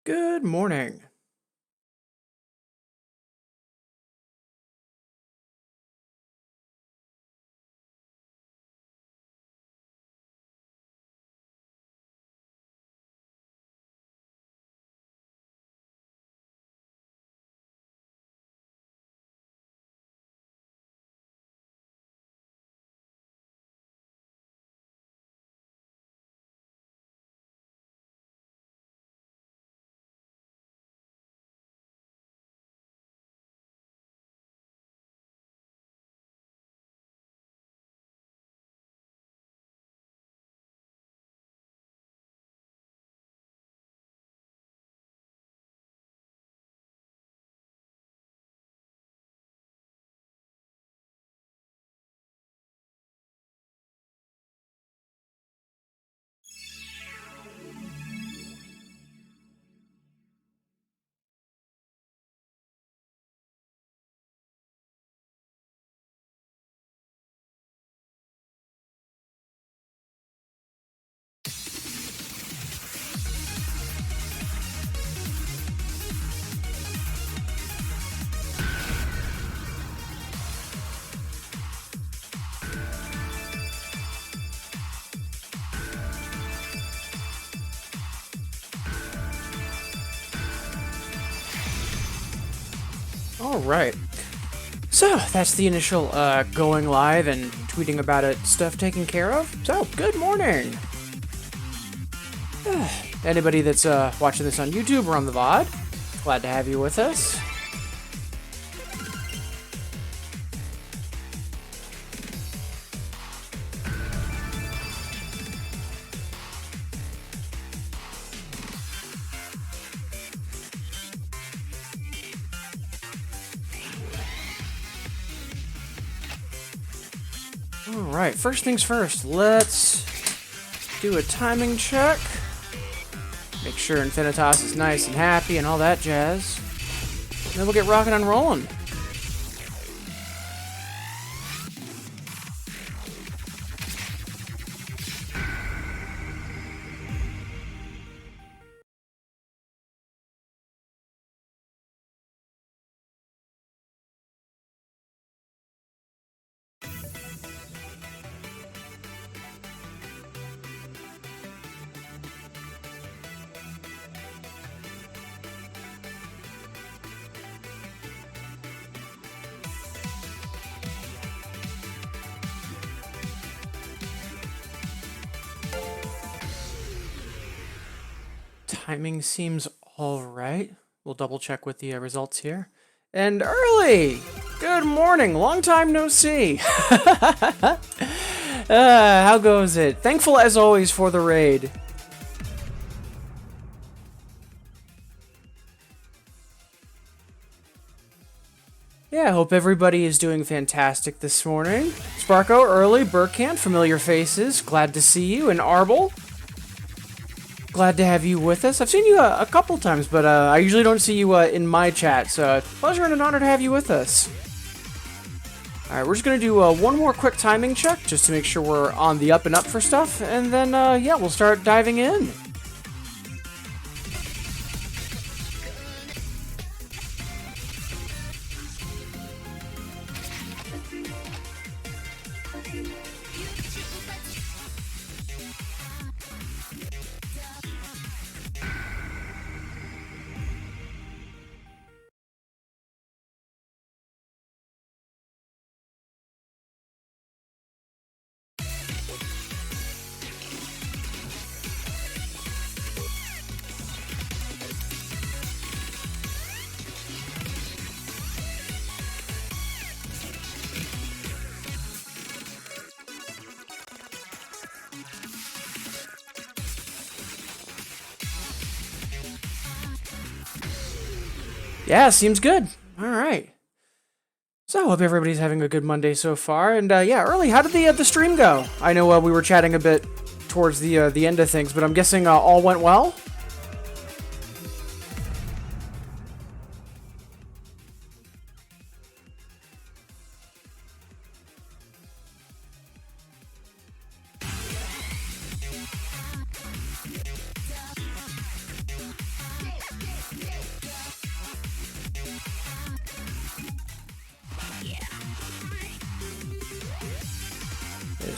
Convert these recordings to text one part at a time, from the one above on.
Good morning. All right. So that's the initial going live and tweeting about it stuff taken care of. So good morning. Anybody that's watching this on YouTube or on the VOD, glad to have you with us. Alright, first things first, let's do a timing check. Make sure Infinitas is nice and happy and all that jazz. And then we'll get rocking and rolling. Timing seems alright. We'll double check with the results here. And early! Good morning, long time no see! How goes it? Thankful as always for the raid. Yeah, I hope everybody is doing fantastic this morning. Sparko, early, Burkant, familiar faces, glad to see you, and Arble. Glad to have you with us. I've seen you a couple times, but I usually don't see you in my chat, so pleasure and an honor to have you with us. Alright, we're just going to do one more quick timing check, just to make sure we're on the up and up for stuff, and then, yeah, we'll start diving in. Yeah, seems good. All right. So I hope everybody's having a good Monday so far. And yeah, early, how did the stream go? I know we were chatting a bit towards the end of things, but I'm guessing all went well.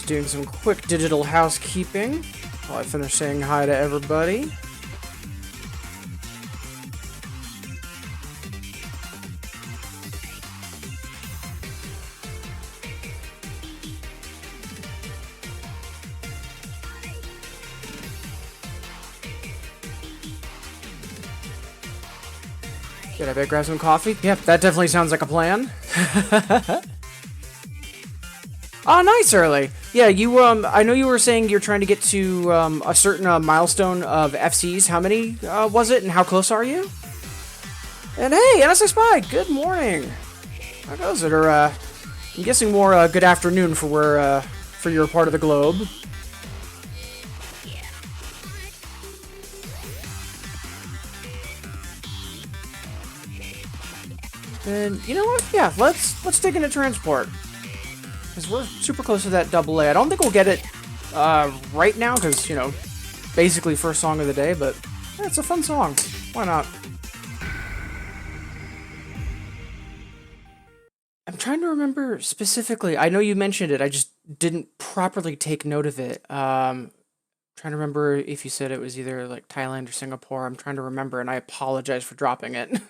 doing some quick digital housekeeping while I finish saying hi to everybody. Good, I better grab some coffee. Yep, that definitely sounds like a plan. Oh, nice, Early. Yeah, you, I know you were saying you're trying to get to, a certain, milestone of FCs. How many, was it, and how close are you? And hey, NSX Spy, good morning. How goes it? Or, I'm guessing more, good afternoon for where, for your part of the globe. And, you know what? Yeah, let's dig into transport. Because we're super close to that double A. I don't think we'll get it right now, because, you know, basically first song of the day, but yeah, it's a fun song. Why not? I'm trying to remember specifically. I know you mentioned it, I just didn't properly take note of it. Trying to remember if you said it was either like Thailand or Singapore. I'm trying to remember, and I apologize for dropping it.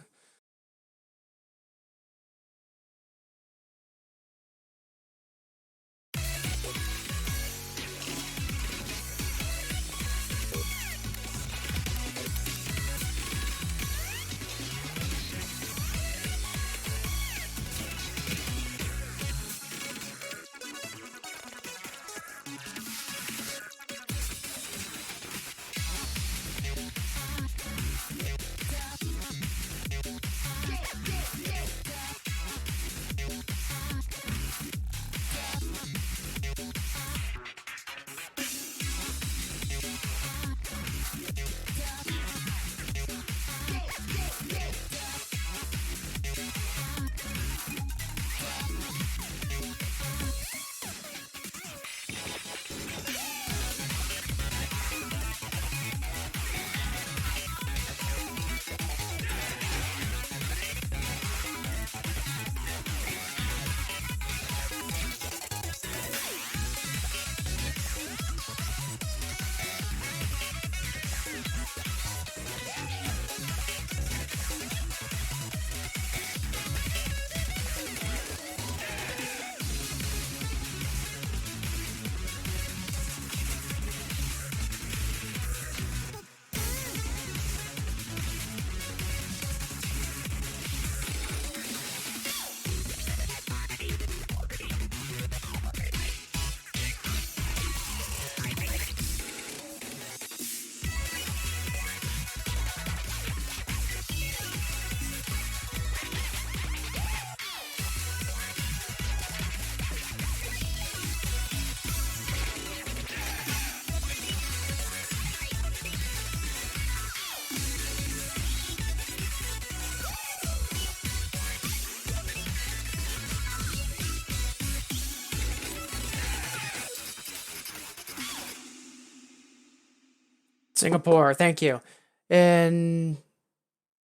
Singapore, thank you. And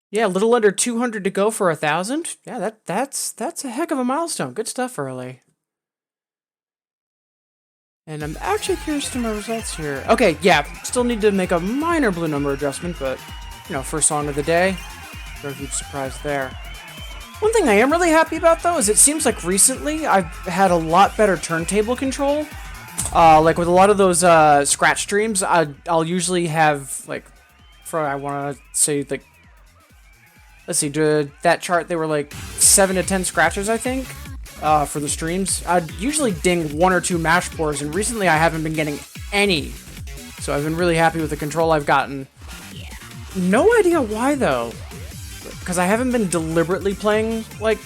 yeah, a little under 200 to go for 1,000. Yeah, that's a heck of a milestone. Good stuff, Early. And I'm actually curious to my results here. Okay, yeah, still need to make a minor blue number adjustment, but, you know, first song of the day. No huge surprise there. One thing I am really happy about, though, is it seems like recently I've had a lot better turntable control. Like with a lot of those scratch streams, I'll usually have, like, I want to say, like, let's see, that chart, they were like 7 to 10 scratches, I think, for the streams. I'd usually ding 1 or 2 mash pours, and recently I haven't been getting any. So I've been really happy with the control I've gotten. No idea why, though. Because I haven't been deliberately playing, like,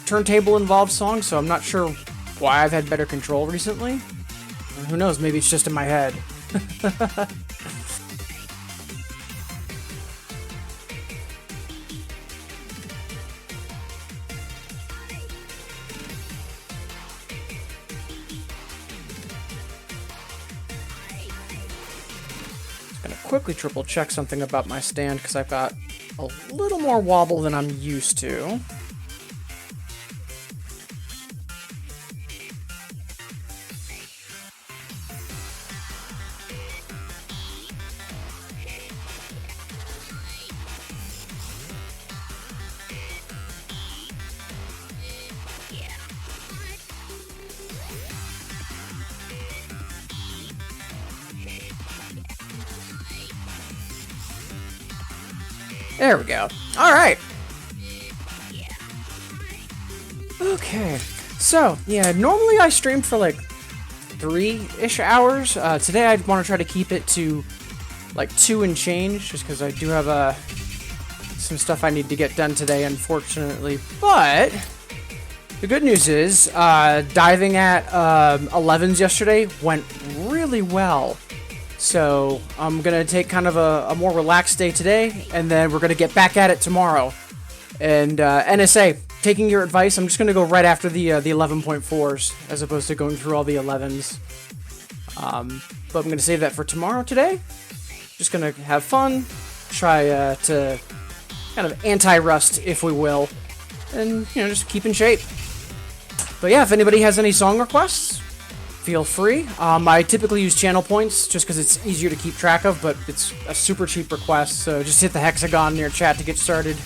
turntable-involved songs, so I'm not sure why I've had better control recently. Who knows, maybe it's just in my head. Quickly triple check something about my stand because I've got a little more wobble than I'm used to. There we go. All right. Okay. So, yeah, normally I stream for like 3-ish hours. Today I want to try to keep it to like 2 and change, just because I do have some stuff I need to get done today, unfortunately. But the good news is, diving at 11s yesterday went really well. So I'm going to take kind of a more relaxed day today, and then we're going to get back at it tomorrow. And NSA, taking your advice, I'm just going to go right after the 11.4s, as opposed to going through all the 11s. But I'm going to save that for tomorrow today. Just going to have fun, try to kind of anti-rust, if we will, and, just keep in shape. But yeah, if anybody has any song requests, feel free. I typically use channel points just because it's easier to keep track of, but it's a super cheap request, so just hit the hexagon near chat to get started.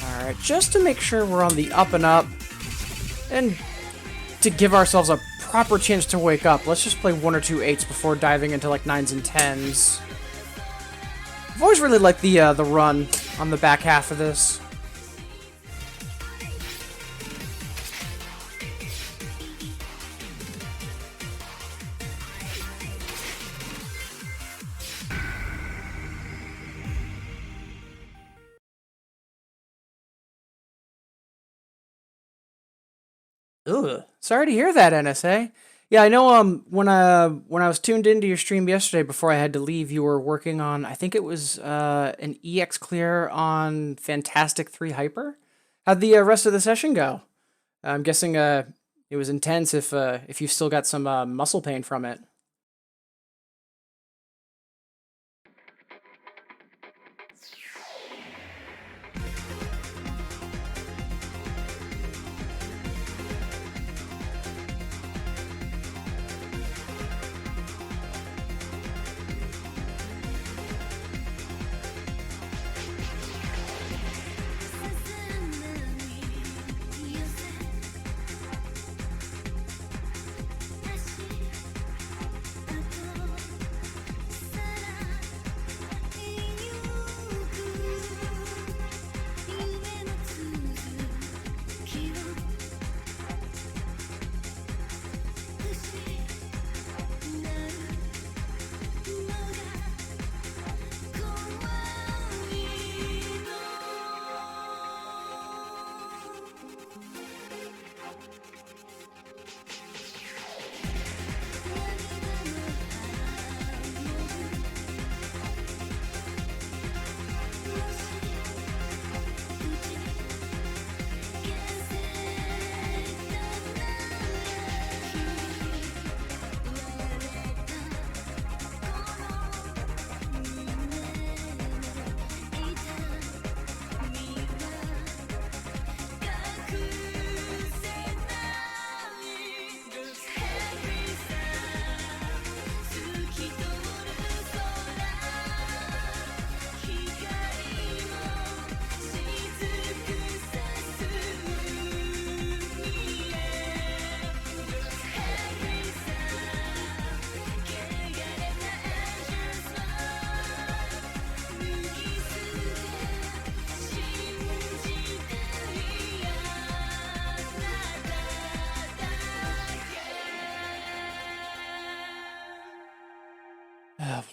Alright, just to make sure we're on the up and up, and to give ourselves a proper chance to wake up, let's just play 1 or 2 8s before diving into like 9s and 10s. I've always really liked the run on the back half of this. Ugh. Sorry to hear that, NSA. Yeah, I know. When I was tuned into your stream yesterday before I had to leave, you were working on, I think it was an EX clear on Fantastic 3 Hyper. How'd the rest of the session go? I'm guessing it was intense. If you've still got some muscle pain from it.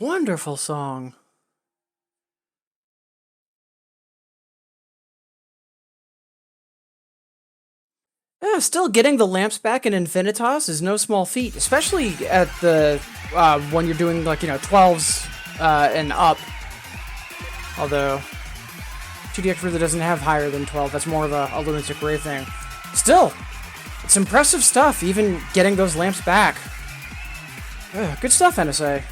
Wonderful song. Yeah, still getting the lamps back in Infinitas is no small feat, especially at the when you're doing like 12s and up. Although 2DX really doesn't have higher than 12. That's more of a lunatic ray thing. Still, it's impressive stuff. Even getting those lamps back. Good stuff, NSA.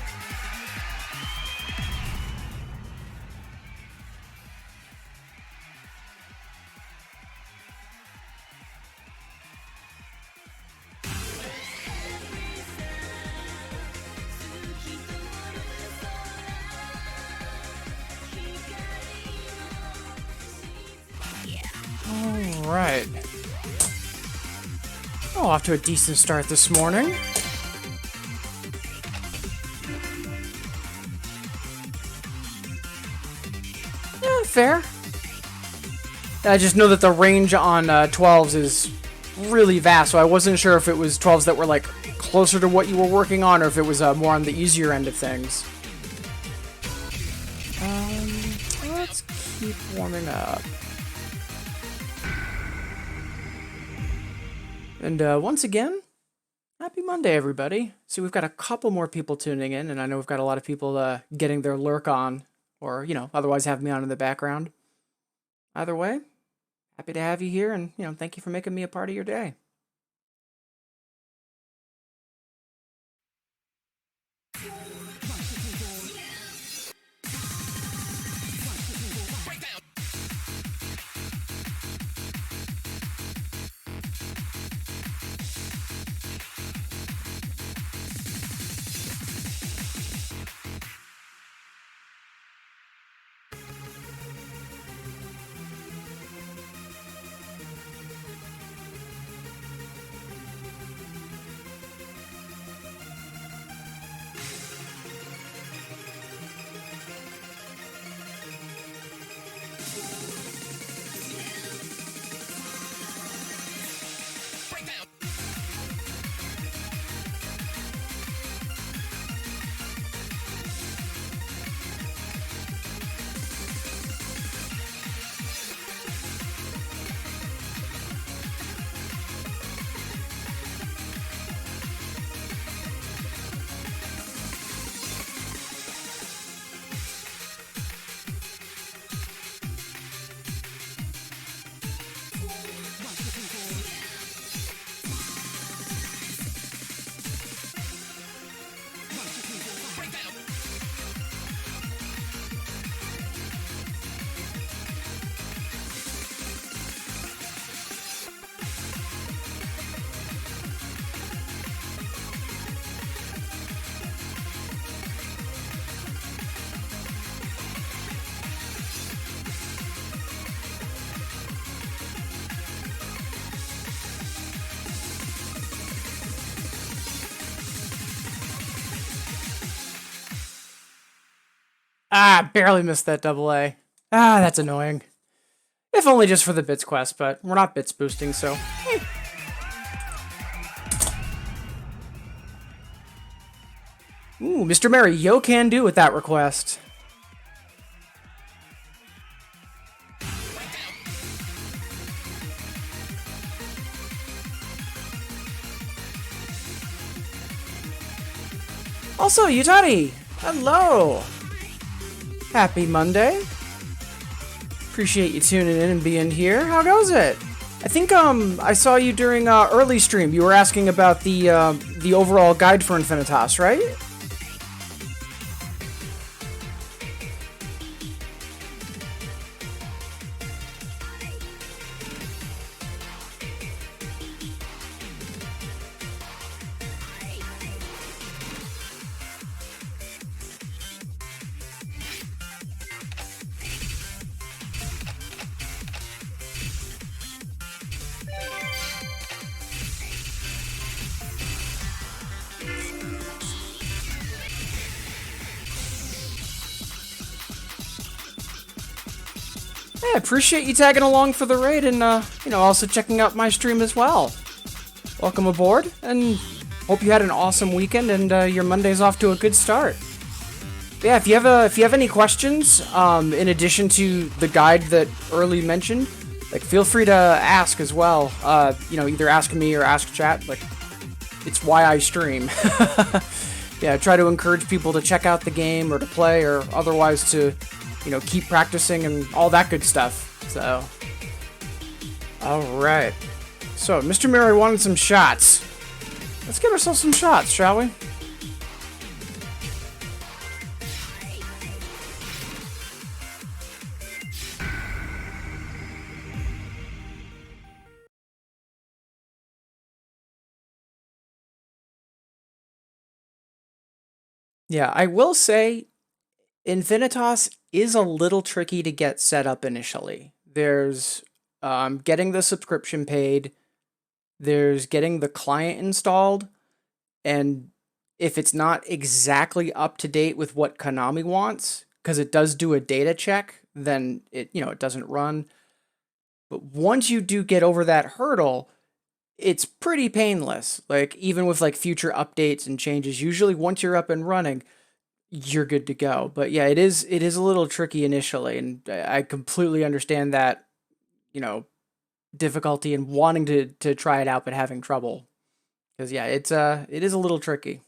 Alright. Oh, off to a decent start this morning. Yeah, fair. I just know that the range on 12s is really vast, so I wasn't sure if it was 12s that were like closer to what you were working on, or if it was more on the easier end of things. Let's keep warming up. And once again, happy Monday, everybody. See, we've got a couple more people tuning in, and I know we've got a lot of people getting their lurk on, or, otherwise have me on in the background. Either way, happy to have you here, and, thank you for making me a part of your day. Ah, barely missed that double A. Ah, that's annoying. If only just for the bits quest, but we're not bits boosting, so... Ooh, Mr. Mary, yo can do with that request. Also, Yutani! Hello! Happy Monday. Appreciate you tuning in and being here. How goes it? I think I saw you during early stream. You were asking about the overall guide for Infinitas, right? I appreciate you tagging along for the raid and, also checking out my stream as well. Welcome aboard, and hope you had an awesome weekend and your Monday's off to a good start. Yeah, if you have any questions, in addition to the guide that Early mentioned, feel free to ask as well. Either ask me or ask chat. It's why I stream. Yeah, try to encourage people to check out the game or to play or otherwise to keep practicing and all that good stuff. So, alright. So, Mr. Mary wanted some shots. Let's get ourselves some shots, shall we? Yeah, I will say Infinitas is a little tricky to get set up initially. There's getting the subscription paid. There's getting the client installed, and if it's not exactly up to date with what Konami wants, because it does do a data check, then it doesn't run. But once you do get over that hurdle, it's pretty painless. Like even with like future updates and changes, usually once you're up and running, you're good to go. But yeah, it is a little tricky initially, and I completely understand that, you know, difficulty in wanting to try it out but having trouble. Because yeah, it is a little tricky.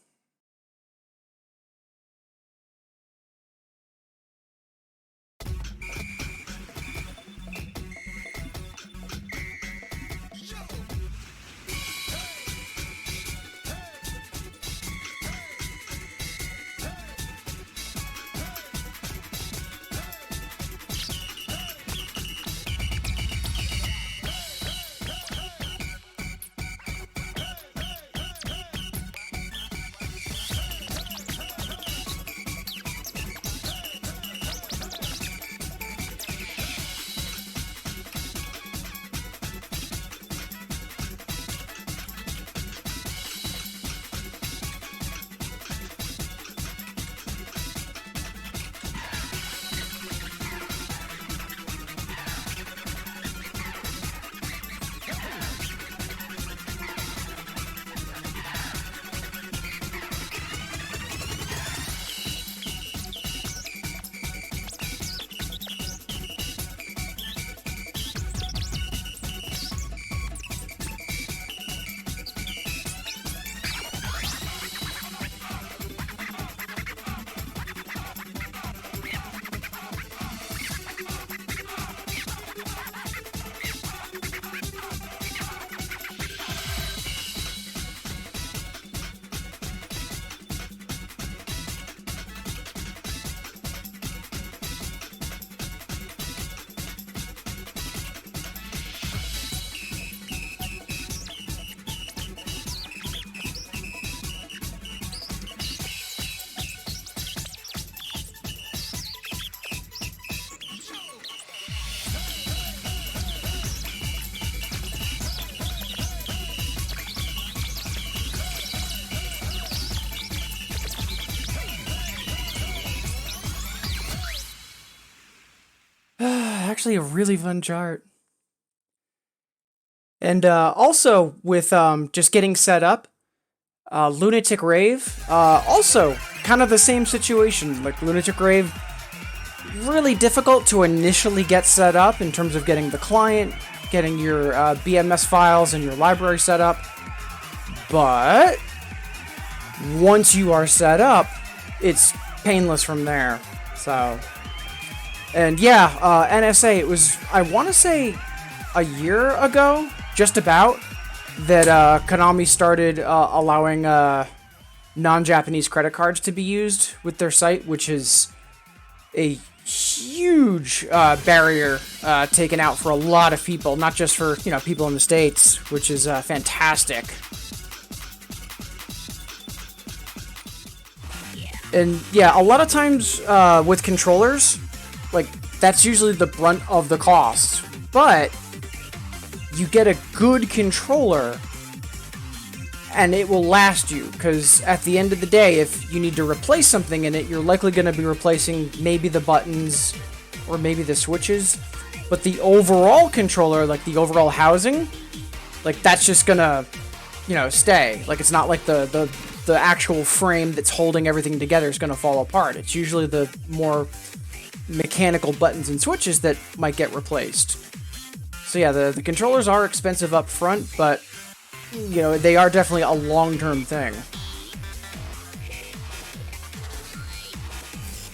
Actually, a really fun chart. And also with just getting set up, Lunatic Rave, also kind of the same situation. Like Lunatic Rave, really difficult to initially get set up in terms of getting the client, getting your BMS files and your library set up. But once you are set up, it's painless from there. So, and yeah, NSA, it was, I want to say a year ago, just about, that Konami started allowing non-Japanese credit cards to be used with their site, which is a huge barrier taken out for a lot of people, not just for, you know, people in the States, which is fantastic. And yeah, a lot of times with controllers, like, that's usually the brunt of the cost. But you get a good controller and it will last you, because at the end of the day, if you need to replace something in it, you're likely going to be replacing maybe the buttons or maybe the switches. But the overall controller, like the overall housing, like that's just going to, you know, stay. Like it's not like the actual frame that's holding everything together is going to fall apart. It's usually the more mechanical buttons and switches that might get replaced. So yeah, the controllers are expensive up front, but you know, they are definitely a long-term thing.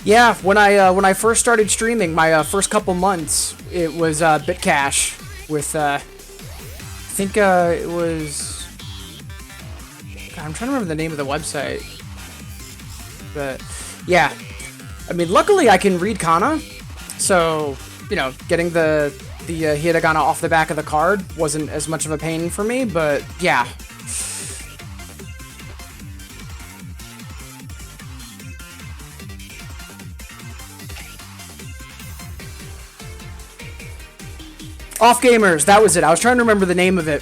Yeah, when I first started streaming, my first couple months, it was Bitcash with I think it was, God, I'm trying to remember the name of the website. But yeah, I mean, luckily I can read kana, so you know, getting the hiragana off the back of the card wasn't as much of a pain for me, but yeah. Off Gamers, that was it. I was trying to remember the name of it.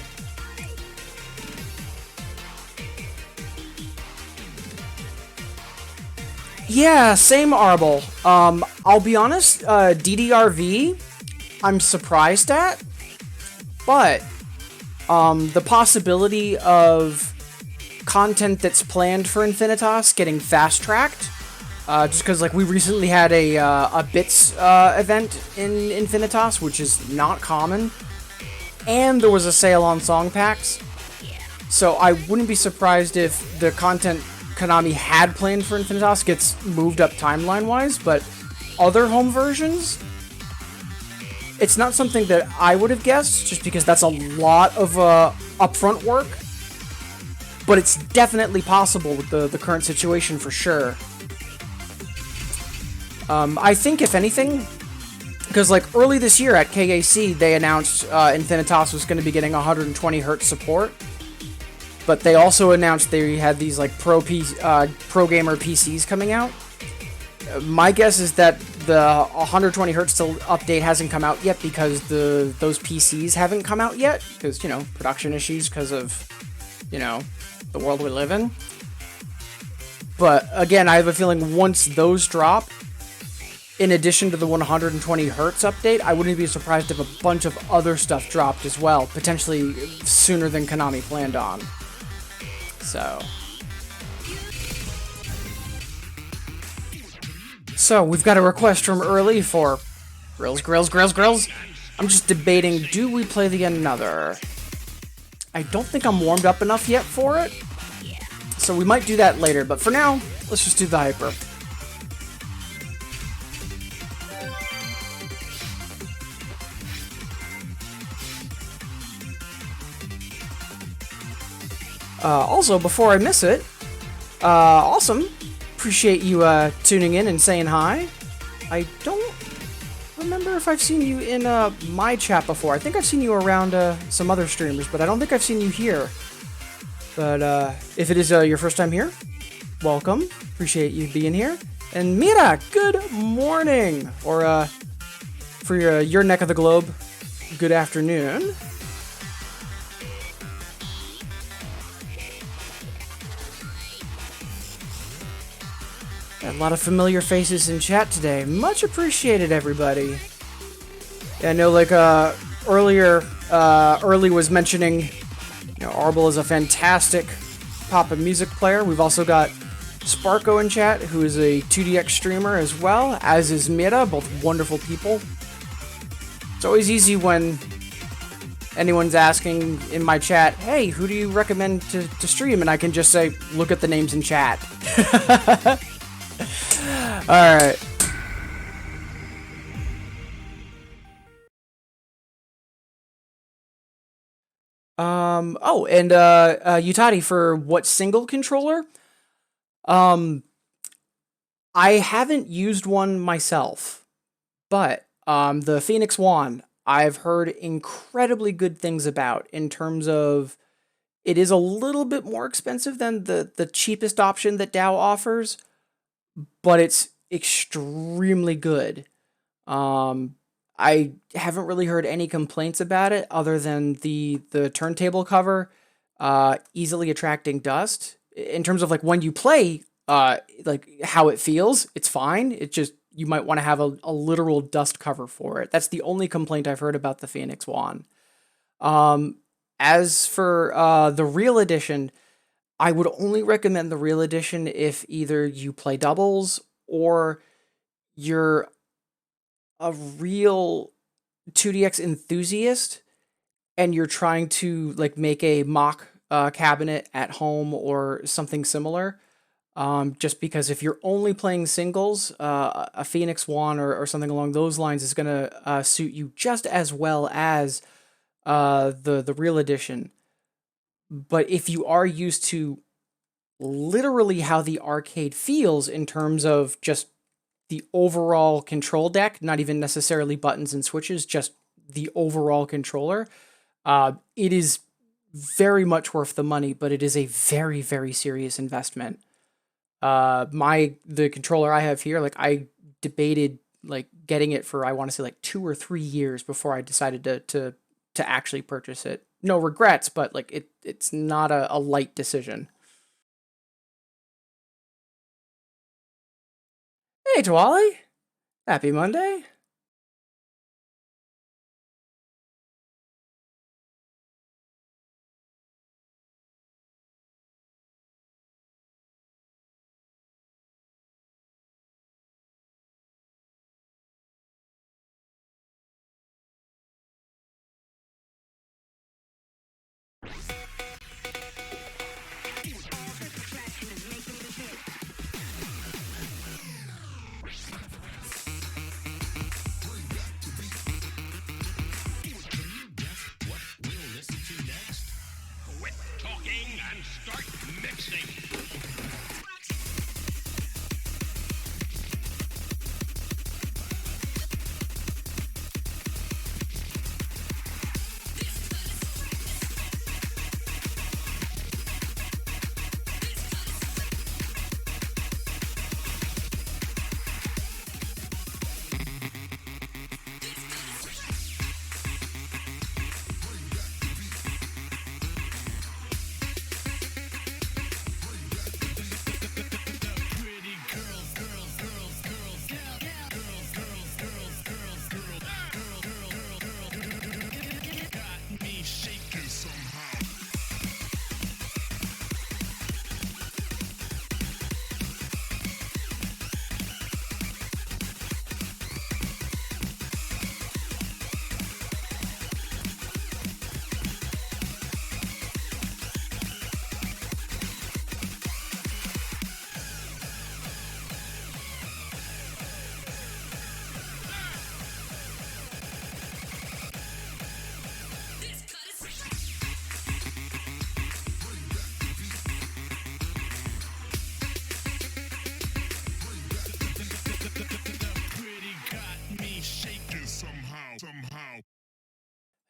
Yeah, same Arble. I'll be honest, DDRV, I'm surprised at, but the possibility of content that's planned for Infinitas getting fast tracked, just because like we recently had a bits event in Infinitas, which is not common, and there was a sale on song packs. So I wouldn't be surprised if the content Konami had planned for Infinitas gets moved up timeline-wise, but other home versions, it's not something that I would have guessed, just because that's a lot of upfront work. But it's definitely possible with the current situation for sure. I think, if anything, because like early this year at KAC, they announced Infinitas was going to be getting 120 Hz support. But they also announced they had these like pro gamer PCs coming out. My guess is that the 120 Hz update hasn't come out yet because those PCs haven't come out yet, because, you know, production issues because of, you know, the world we live in. But again, I have a feeling once those drop, in addition to the 120 Hz update, I wouldn't be surprised if a bunch of other stuff dropped as well, potentially sooner than Konami planned on. So we've got a request from Early for grills. I'm just debating, do we play the Another? I don't think I'm warmed up enough yet for it, so we might do that later, but for now, let's just do the Hyper. Also, before I miss it, awesome. Appreciate you tuning in and saying hi. I don't remember if I've seen you in my chat before. I think I've seen you around some other streamers, but I don't think I've seen you here. But if it is your first time here, welcome. Appreciate you being here. And Mira, good morning. Or for your neck of the globe, good afternoon. A lot of familiar faces in chat today. Much appreciated, everybody. Yeah, I know, like, earlier, Early was mentioning, you know, Arble is a fantastic pop and music player. We've also got Sparko in chat, who is a 2DX streamer as well, as is Mira, both wonderful people. It's always easy when anyone's asking in my chat, hey, who do you recommend to stream? And I can just say, look at the names in chat. Alright. Oh, and, Yutari, for what single controller? I haven't used one myself, but, the Phoenix Wand, I've heard incredibly good things about, in terms of it is a little bit more expensive than the cheapest option that DAO offers, but it's extremely good. I haven't really heard any complaints about it other than the turntable cover easily attracting dust. In terms of like when you play, like how it feels, it's fine. It just, you might want to have a literal dust cover for it. That's the only complaint I've heard about the Phoenix Wand. As for the Real Edition, I would only recommend the Real Edition if either you play doubles or you're a real 2DX enthusiast and you're trying to like make a mock cabinet at home or something similar. Just because if you're only playing singles, a Phoenix Wand or something along those lines is going to suit you just as well as the Real Edition. But if you are used to literally how the arcade feels in terms of just the overall control deck, not even necessarily buttons and switches, just the overall controller, it is very much worth the money, but it is a very, very serious investment. The controller I have here, like I debated like getting it for, I want to say like 2 or 3 years before I decided to actually purchase it. No regrets, but like it's not a light decision. Hey, Twali. Happy Monday. Quit talking and start mixing.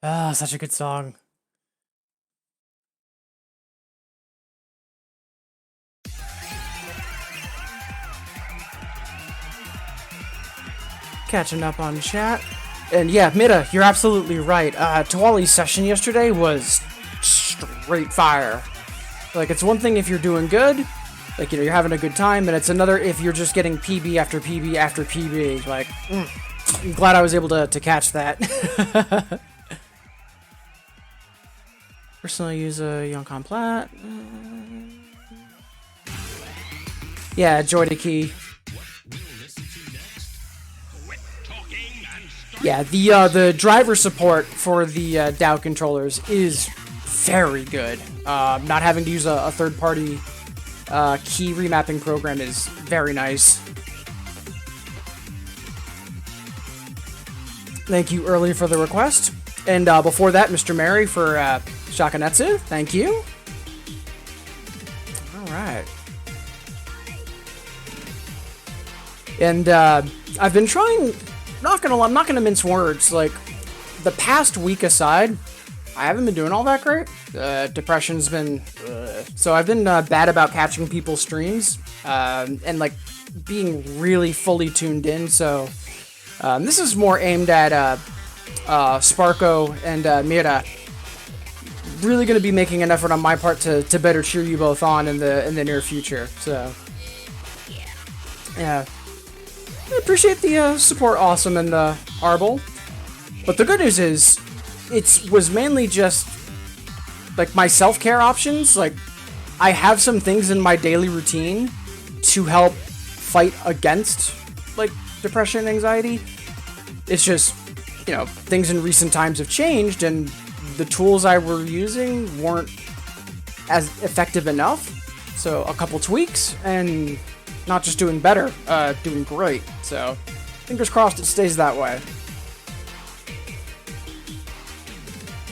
Ah, such a good song. Catching up on chat. And yeah, Mida, you're absolutely right. Twali's session yesterday was straight fire. Like, it's one thing if you're doing good, like, you're having a good time, and it's another if you're just getting PB after PB after PB. Like, I'm glad I was able to catch that. Personally use a Yonkan Plat. Yeah, Joy to Key. Yeah, the driver support for the DAO controllers is very good. Not having to use a third-party key remapping program is very nice. Thank you early for the request. And before that, Mr. Mary for Shakanetsu. Thank you. Alright. And I've been trying... I'm not gonna mince words. Like, the past week aside, I haven't been doing all that great. Depression's been... So I've been bad about catching people's streams. And, like, being really fully tuned in, so... this is more aimed at Sparko and Mira. Really going to be making an effort on my part to better cheer you both on in the near future. So, yeah, I appreciate the support, Awesome and Arbol. But the good news is, it was mainly just like my self-care options. Like, I have some things in my daily routine to help fight against like depression and anxiety. It's just, you know, things in recent times have changed and the tools I were using weren't as effective enough. So a couple tweaks and not just doing better, doing great. So fingers crossed it stays that way.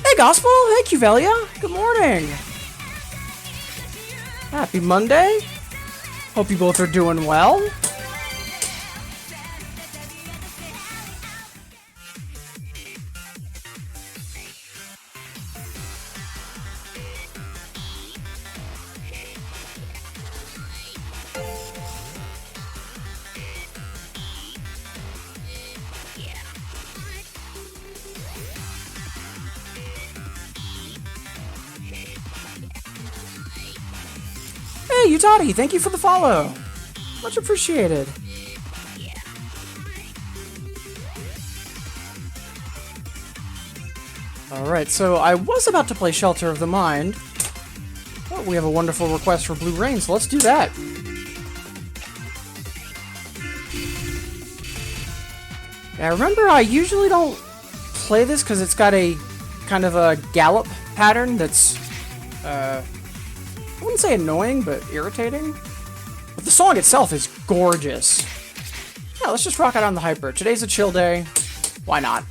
Hey Gospel, hey Cuvelia, good morning. Happy Monday. Hope you both are doing well. Hey, Utati, thank you for the follow. Much appreciated. Alright, so I was about to play Shelter of the Mind. Oh, we have a wonderful request for Blue Rain, so let's do that. Yeah, remember, I usually don't play this because it's got a kind of a gallop pattern that's, I wouldn't say annoying, but irritating. But the song itself is gorgeous. Yeah, let's just rock out on the hyper. Today's a chill day. Why not?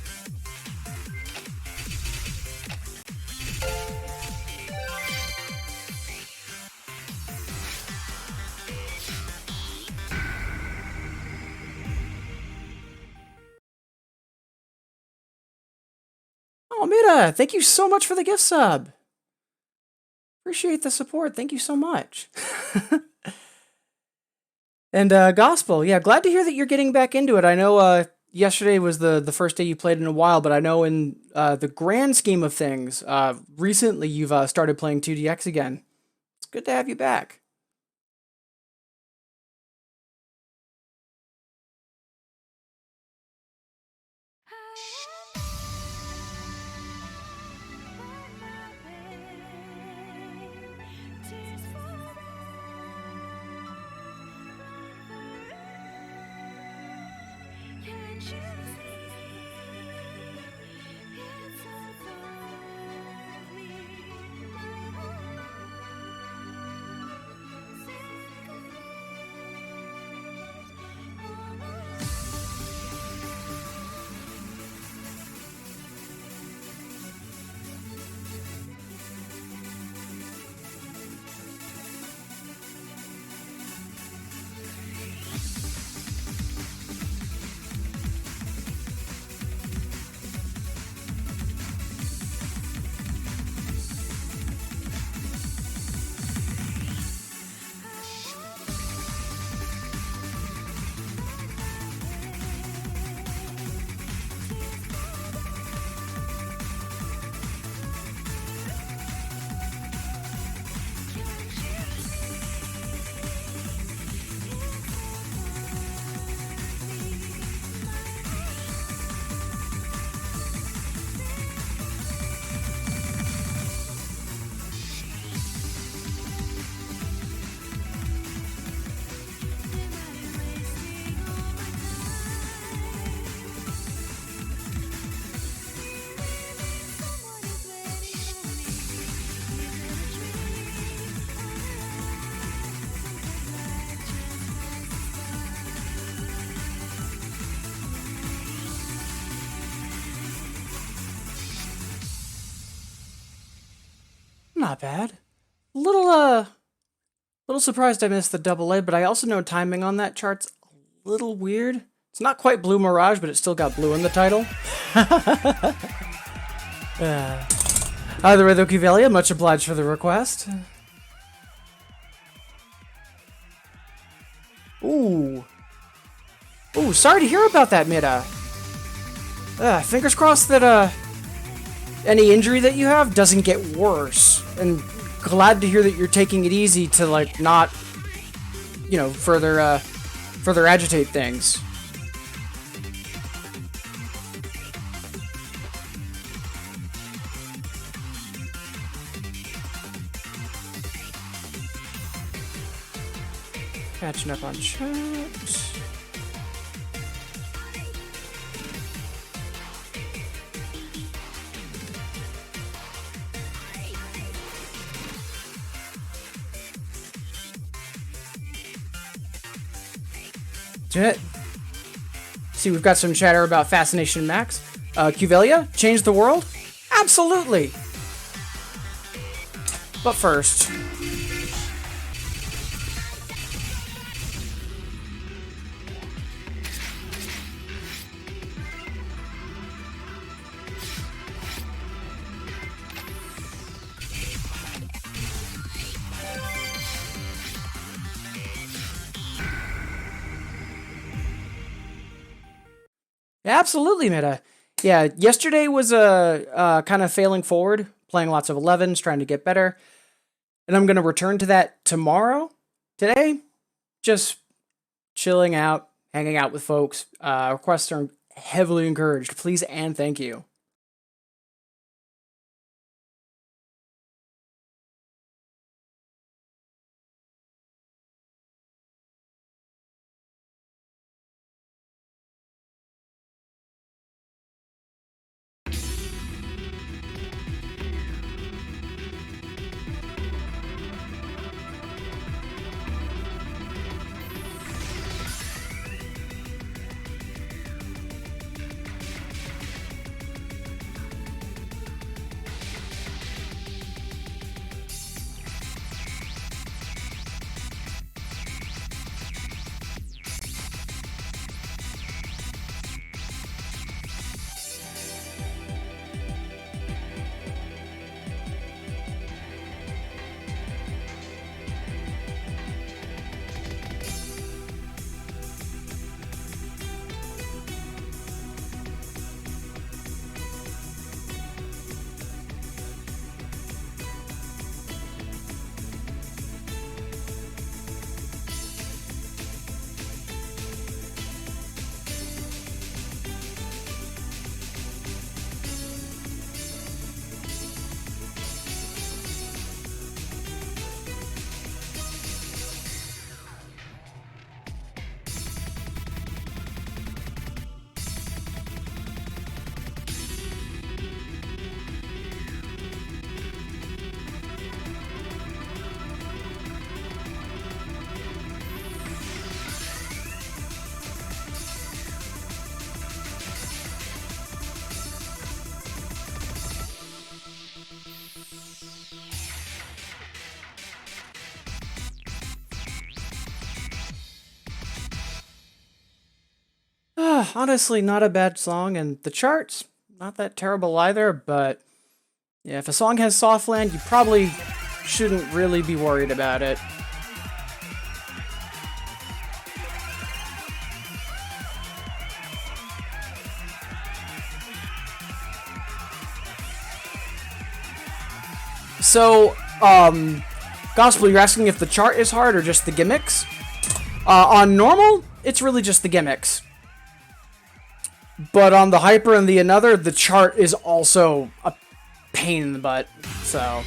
Oh, Mira, thank you so much for the gift sub. Appreciate the support. Thank you so much. And Gospel, yeah, glad to hear that you're getting back into it. I know yesterday was the first day you played in a while, but I know in the grand scheme of things, recently you've started playing 2DX again. It's good to have you back. Not bad. Little surprised I missed the double A, but I also know timing on that chart's a little weird. It's not quite Blue Mirage, but it's still got blue in the title. Either way, though, Kivelia, much obliged for the request. Ooh. Ooh, sorry to hear about that, Mida. Fingers crossed that, any injury that you have doesn't get worse. And glad to hear that you're taking it easy to, like, not, you know, further agitate things. Catching up on chat. See, we've got some chatter about Fascination Max. Cuvelia, change the world? Absolutely! But first... Absolutely, Meta. Yeah, yesterday was a kind of failing forward, playing lots of 11s, trying to get better. And I'm going to return to that tomorrow. Today, just chilling out, hanging out with folks. Requests are heavily encouraged. Please and thank you. Honestly, not a bad song, and the charts, not that terrible either, but yeah, if a song has soft land, you probably shouldn't really be worried about it. So, Gospel, you're asking if the chart is hard or just the gimmicks? On normal, it's really just the gimmicks. But on the Hyper and the Another, the chart is also a pain in the butt, so...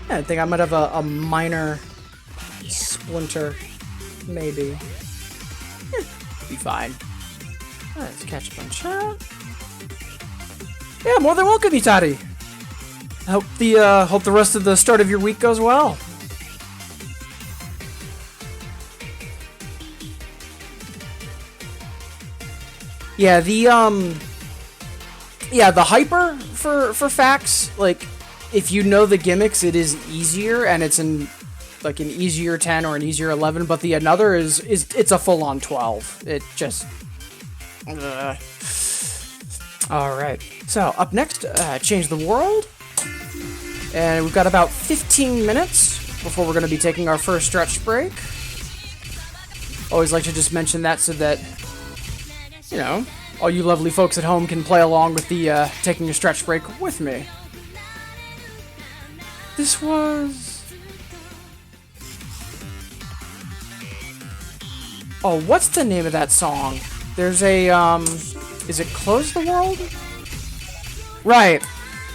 Yeah, I think I might have a minor splinter, maybe. Be fine. Let's catch a bunch up. Yeah, more than welcome, Itari. Hope the rest of the start of your week goes well. Yeah, the Hyper for facts, like, if you know the gimmicks, it is easier, and it's in like an easier 10 or an easier 11, but the Another is it's a full-on 12. It just Alright, so up next, Change the World. And we've got about 15 minutes before we're going to be taking our first stretch break. Always like to just mention that so that, you know, all you lovely folks at home can play along with the taking a stretch break with me. This was... Oh, what's the name of that song? There's a, is it Close the World? Right.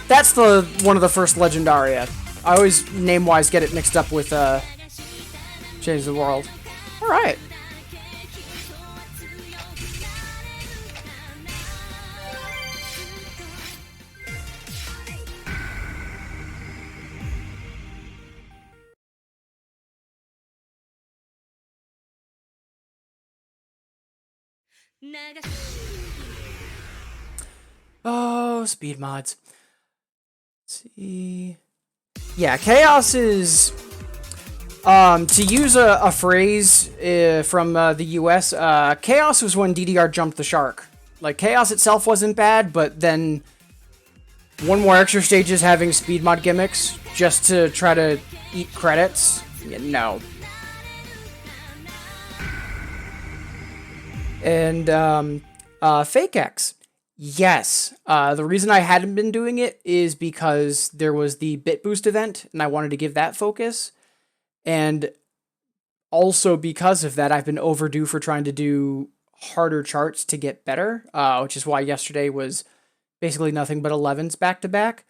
That's the one of the first Legendaria. I always, name-wise, get it mixed up with, Change the World. Alright. Oh, speed mods. Let's see. Yeah, Chaos is... to use a phrase from the US, Chaos was when DDR jumped the shark. Like, Chaos itself wasn't bad, but then one more extra stages having speed mod gimmicks just to try to eat credits? Yeah, no. And, Fake X. Yes. The reason I hadn't been doing it is because there was the Bit Boost event, and I wanted to give that focus. And also because of that, I've been overdue for trying to do harder charts to get better, which is why yesterday was basically nothing but 11s back-to-back.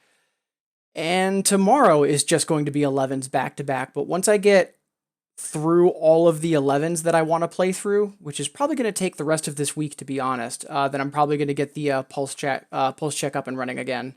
And tomorrow is just going to be 11s back-to-back. But once I get through all of the 11s that I want to play through, which is probably going to take the rest of this week, to be honest, then I'm probably going to get the pulse check up and running again.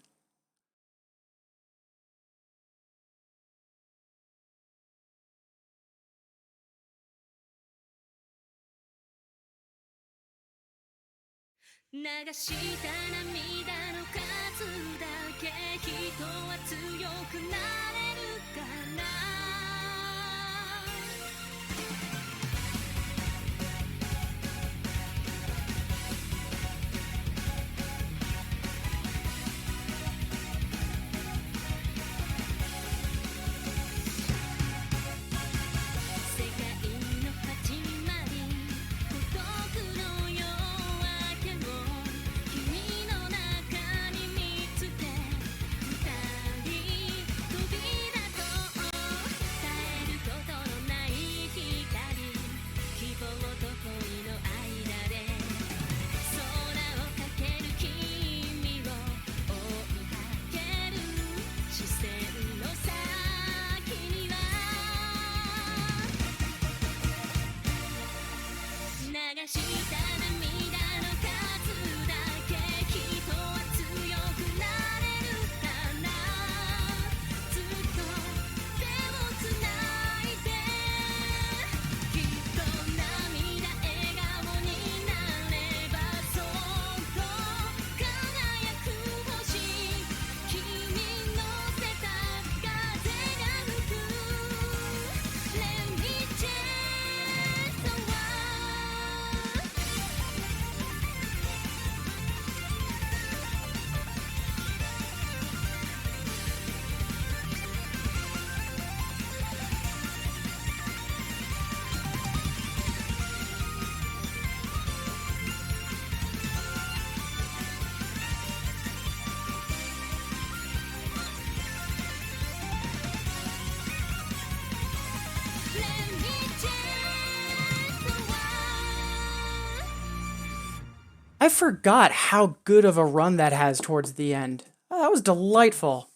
I forgot how good of a run that has towards the end. Oh, that was delightful.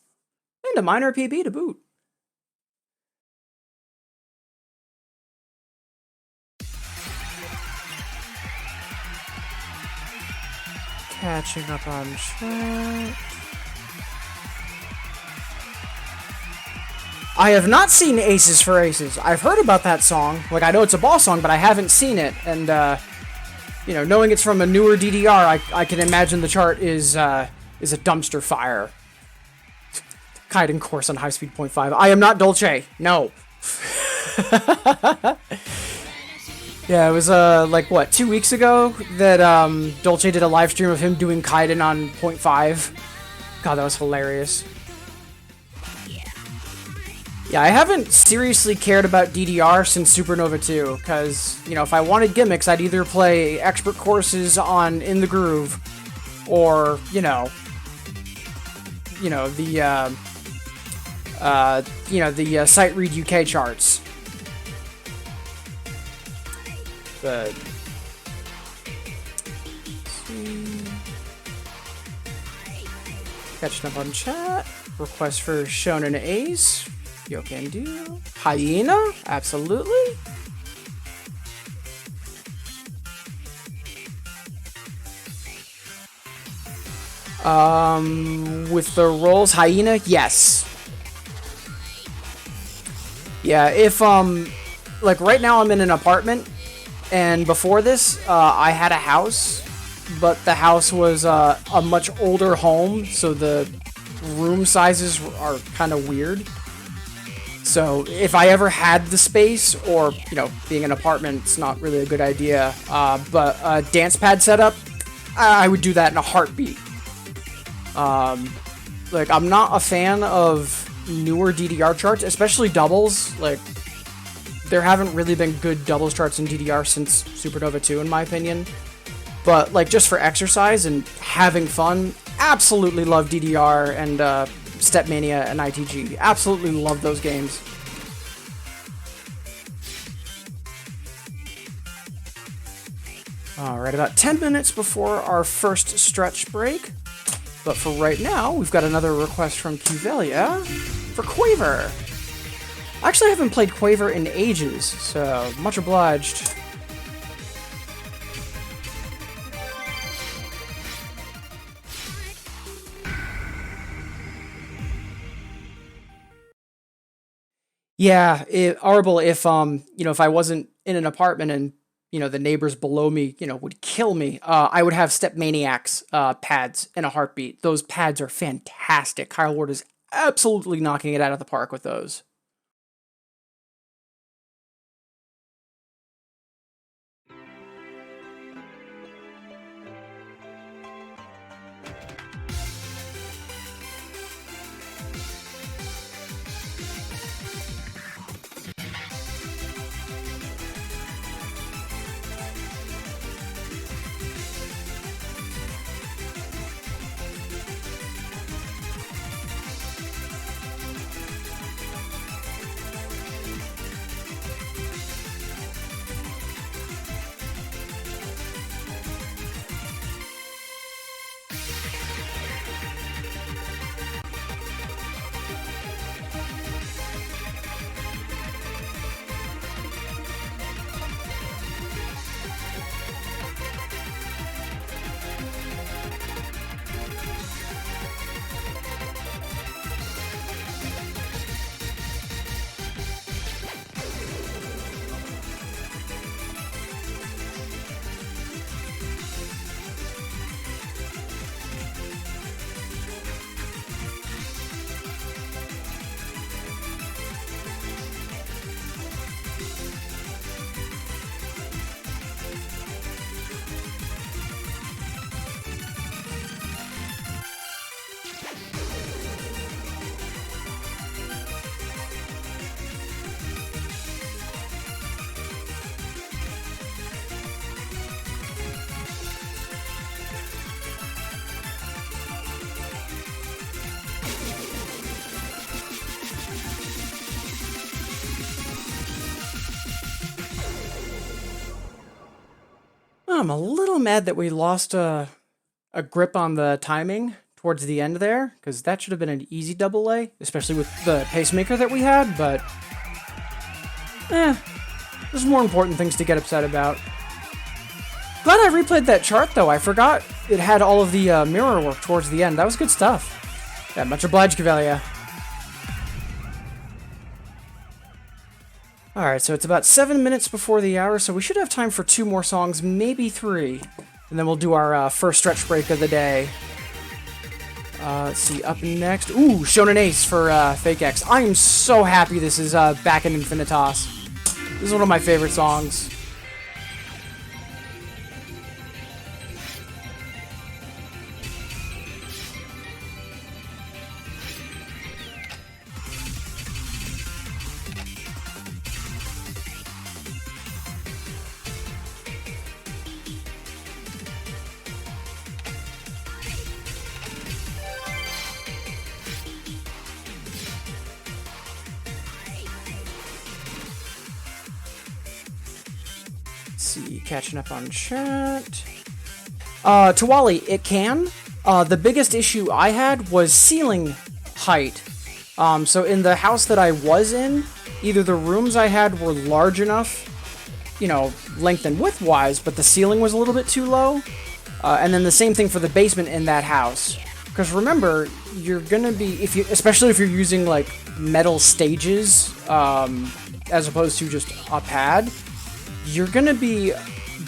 And a minor PB to boot. Catching up on chat. I have not seen Aces for Aces. I've heard about that song. Like, I know it's a ball song, but I haven't seen it. And, you know, knowing it's from a newer DDR, I can imagine the chart is a dumpster fire. Kiting course on high speed 0.5. I am not Dolce. No. Yeah, it was, like, what, 2 weeks ago that, Dolce did a live stream of him doing Kaiden on 0.5. God, that was hilarious. Yeah, I haven't seriously cared about DDR since Supernova 2, because, you know, if I wanted gimmicks, I'd either play expert courses on In the Groove, or, the, Sight Read UK charts. But catching up on chat. Request for Shonen Ace. Yo can do. Hyena? Absolutely. With the rolls, Hyena? Yes. Yeah, if, like right now I'm in an apartment. And before this, I had a house, but the house was a much older home, so the room sizes are kind of weird. So if I ever had the space, or, being an apartment, it's not really a good idea, but a dance pad setup, I would do that in a heartbeat. Like, I'm not a fan of newer DDR charts, especially doubles. Like, there haven't really been good doubles charts in DDR since Supernova 2, in my opinion. But, like, just for exercise and having fun, absolutely love DDR and Stepmania and ITG. Absolutely love those games. Alright, about 10 minutes before our first stretch break. But for right now, we've got another request from Cuvelia for Quaver. I actually haven't played Quaver in ages, so much obliged. Yeah, Arble, if I wasn't in an apartment and, the neighbors below me, would kill me, I would have Step Maniacs pads in a heartbeat. Those pads are fantastic. Kyle Ward is absolutely knocking it out of the park with those. I'm a little mad that we lost a grip on the timing towards the end there, because that should have been an easy double A, especially with the pacemaker that we had, but there's more important things to get upset about. Glad I replayed that chart, though. I forgot it had all of the mirror work towards the end. That was good stuff. Yeah, much obliged, Cavalier. Alright, so it's about 7 minutes before the hour, so we should have time for 2 more songs, maybe 3. And then we'll do our first stretch break of the day. Let's see, up next... Ooh, Shonen Ace for Fake X. I am so happy this is back in Infinitas. This is one of my favorite songs. See, catching up on chat. Tawali, it can. The biggest issue I had was ceiling height. So in the house that I was in, either the rooms I had were large enough, you know, length and width-wise, but the ceiling was a little bit too low. And then the same thing for the basement in that house. Because remember, you're gonna be, especially if you're using, like, metal stages, as opposed to just a pad, you're gonna be,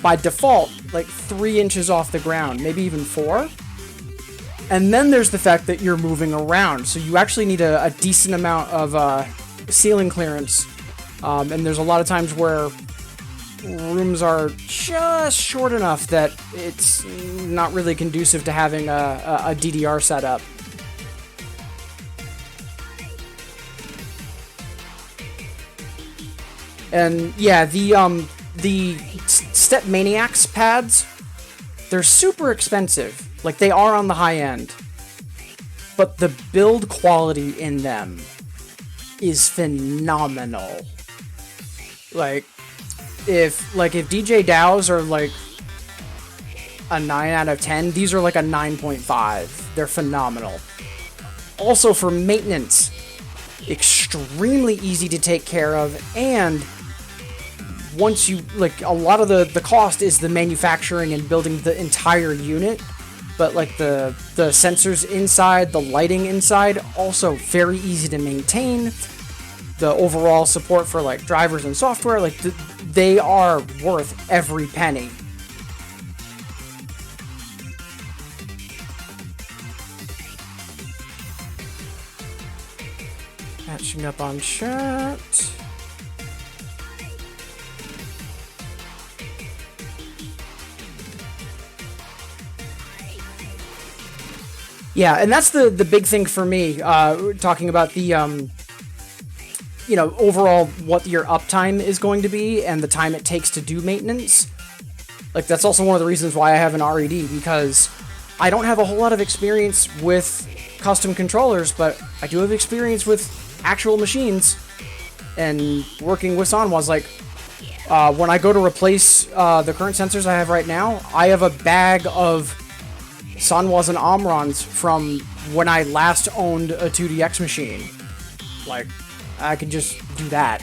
by default, like 3 inches off the ground, maybe even 4. And then there's the fact that you're moving around, so you actually need a decent amount of ceiling clearance. And there's a lot of times where rooms are just short enough that it's not really conducive to having a DDR setup. And yeah, the Step Maniacs pads, they're super expensive. Like, they are on the high end. But the build quality in them is phenomenal. Like, if DJ DAOs are like a 9 out of 10, these are like a 9.5. They're phenomenal. Also, for maintenance, extremely easy to take care of, and once you, like, a lot of the cost is the manufacturing and building the entire unit, but like the sensors inside, the lighting inside, also very easy to maintain. The overall support for like drivers and software, like they are worth every penny. Catching up on chat. Yeah, and that's the big thing for me, talking about the, you know, overall what your uptime is going to be and the time it takes to do maintenance. Like, that's also one of the reasons why I have an RED, because I don't have a whole lot of experience with custom controllers, but I do have experience with actual machines, and working with Sanwa's, like, when I go to replace the current sensors I have right now, I have a bag of Sanwas and Omrons from when I last owned a 2DX machine. Like, I can just do that.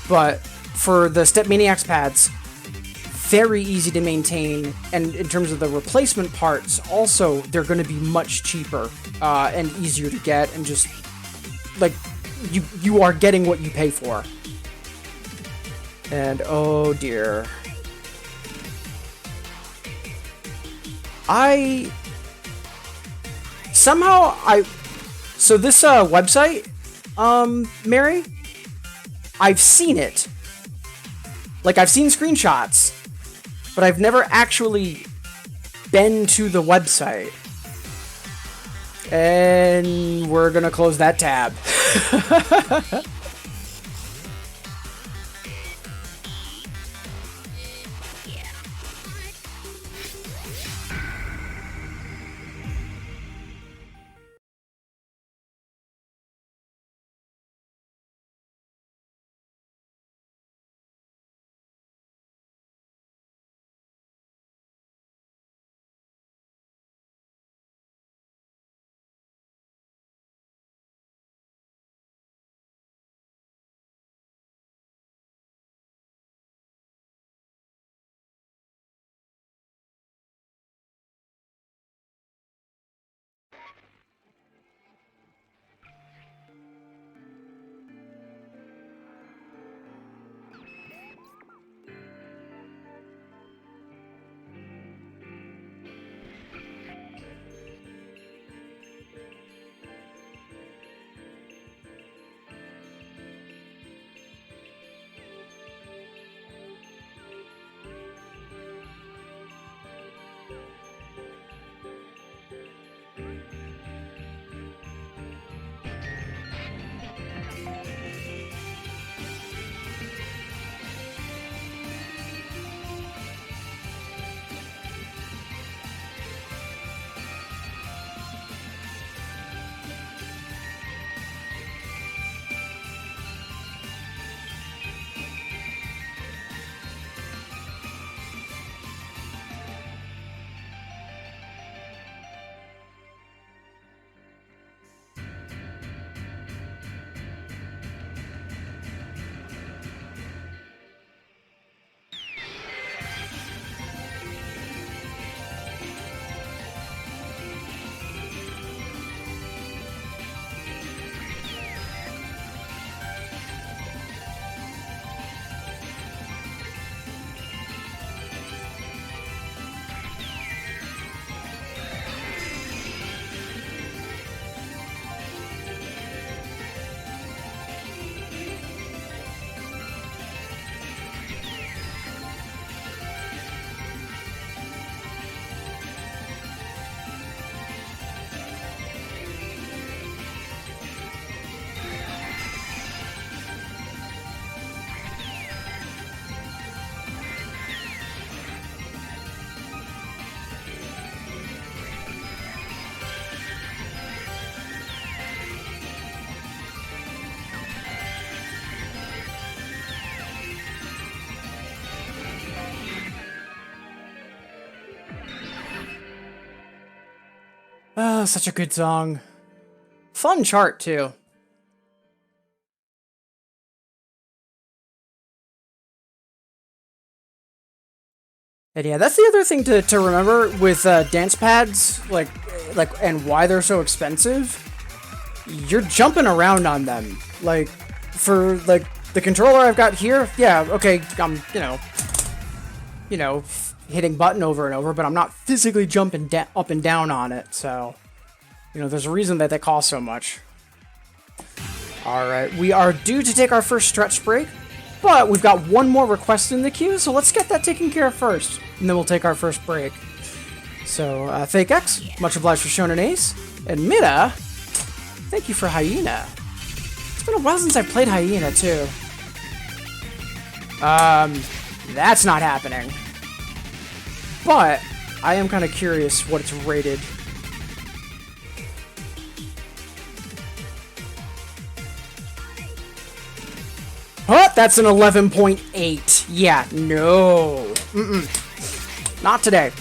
But for the Step Maniacs pads, very easy to maintain, and in terms of the replacement parts, also, they're going to be much cheaper and easier to get, and just, like, you are getting what you pay for. And, oh dear. So this website, Mary, I've seen it. Like, I've seen screenshots, but I've never actually been to the website. And we're gonna close that tab. Oh, such a good song. Fun chart, too. And yeah, that's the other thing to remember with dance pads, and why they're so expensive. You're jumping around on them. Like, for, like, the controller I've got here, yeah, okay, I'm, hitting button over and over, but I'm not physically jumping up and down on it, so, there's a reason that they cost so much. Alright, we are due to take our first stretch break, but we've got one more request in the queue, so let's get that taken care of first, and then we'll take our first break. So, Fake X, much obliged for Shonen Ace, and Mida, thank you for Hyena. It's been a while since I've played Hyena, too. That's not happening. But, I am kind of curious what it's rated. Oh, that's an 11.8. Yeah, no. Not today.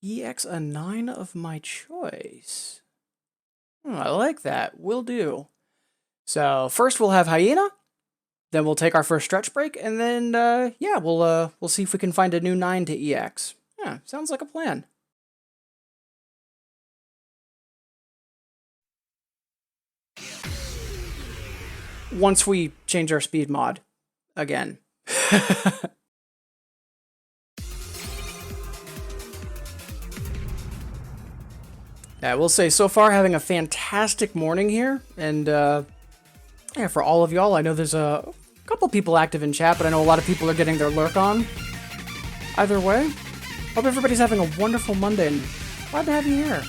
EX a 9 of my choice. I like that. Will do. So first we'll have Hyena, then we'll take our first stretch break, and then yeah, we'll see if we can find a new 9 to EX. Yeah, sounds like a plan. Once we change our speed mod again. Yeah, I will say, so far, having a fantastic morning here, and yeah, for all of y'all, I know there's a couple people active in chat, but I know a lot of people are getting their lurk on. Either way, hope everybody's having a wonderful Monday, and glad to have you here.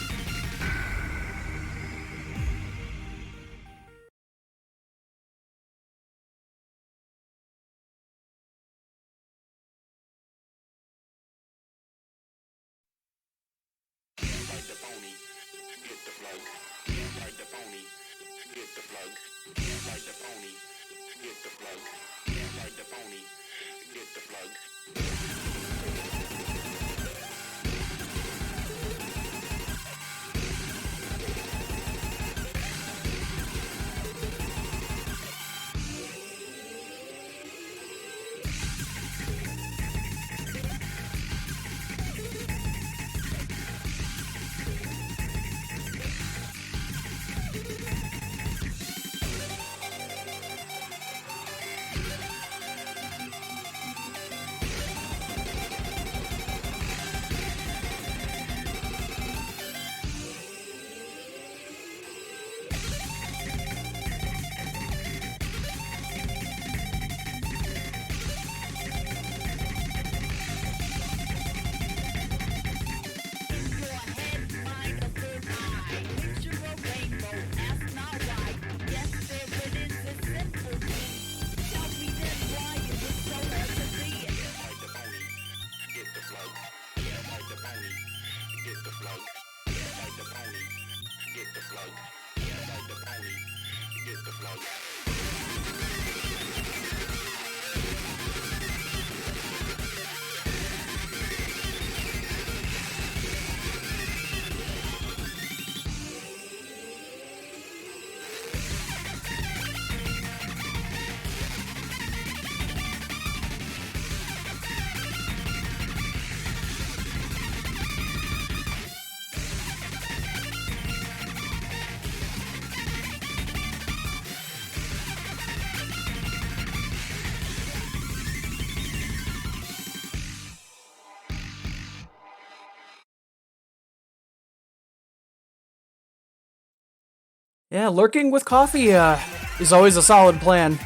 Yeah, lurking with coffee is always a solid plan.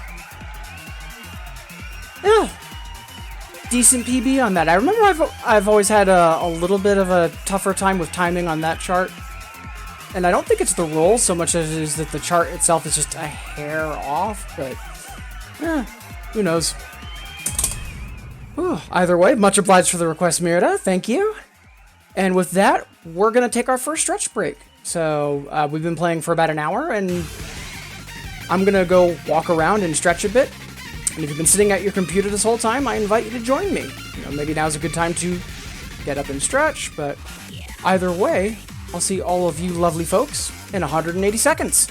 Yeah, decent PB on that. I remember I've always had a little bit of a tougher time with timing on that chart. And I don't think it's the roll so much as it is that the chart itself is just a hair off, but who knows. Whew, either way, much obliged for the request, Mirda. Thank you. And with that, we're going to take our first stretch break. So we've been playing for about an hour, and I'm going to go walk around and stretch a bit. And if you've been sitting at your computer this whole time, I invite you to join me. You know, maybe now's a good time to get up and stretch, but either way, I'll see all of you lovely folks in 180 seconds.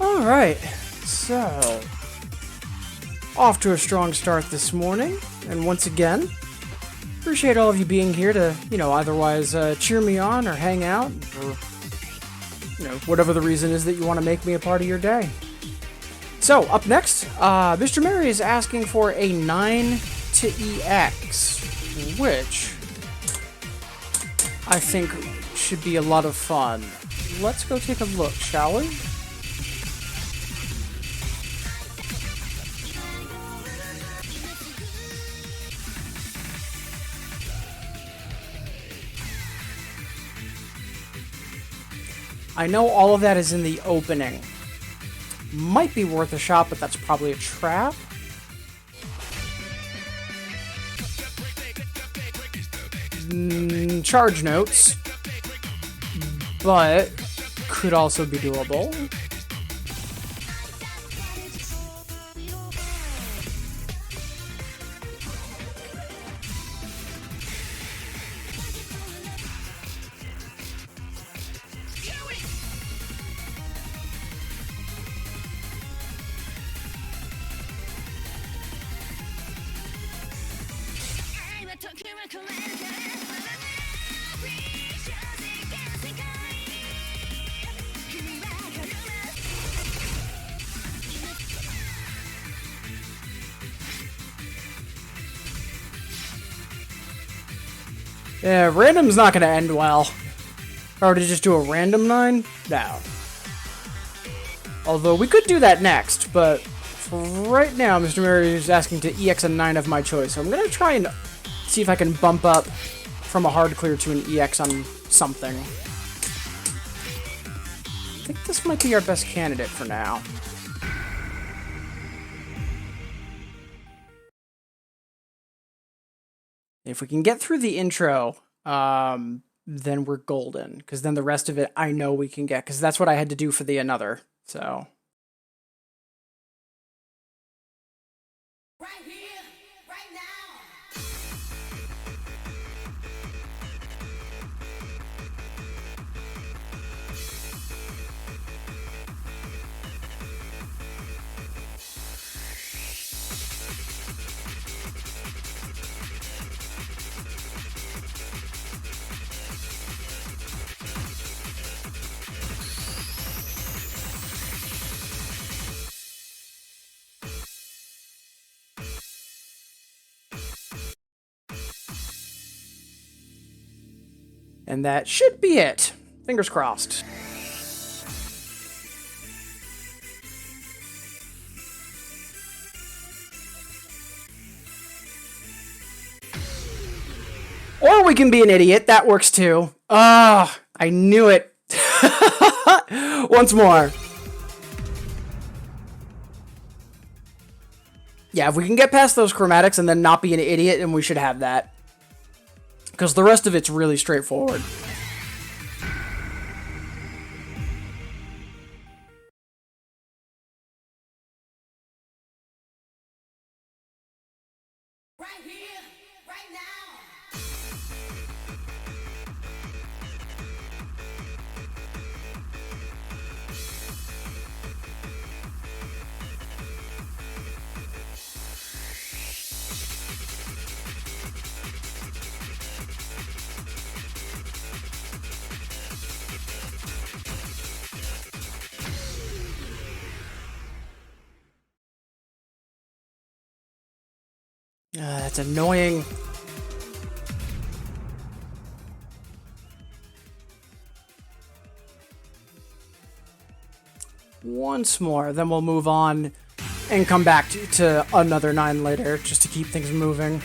Alright, so off to a strong start this morning, and once again, appreciate all of you being here to, otherwise cheer me on or hang out, or, whatever the reason is that you want to make me a part of your day. So, up next, Mr. Mary is asking for a 9 to EX, which I think should be a lot of fun. Let's go take a look, shall we? I know all of that is in the opening. Might be worth a shot, but that's probably a trap. Charge notes, but could also be doable. Yeah, random's not gonna end well. Or to just do a random 9? No. Although we could do that next, but for right now, Mr. Mary is asking to EX a 9 of my choice. So I'm gonna try and see if I can bump up from a hard clear to an EX on something. I think this might be our best candidate for now. If we can get through the intro, then we're golden. Because then the rest of it, I know we can get. Because that's what I had to do for the another. So. Right here, right now. And that should be it. Fingers crossed. Or we can be an idiot. That works too. Ah, I knew it. Once more. Yeah, if we can get past those chromatics and then not be an idiot, then we should have that. Because the rest of it's really straightforward. Right here, right now. That's annoying. Once more, then we'll move on and come back to another 9 later, just to keep things moving.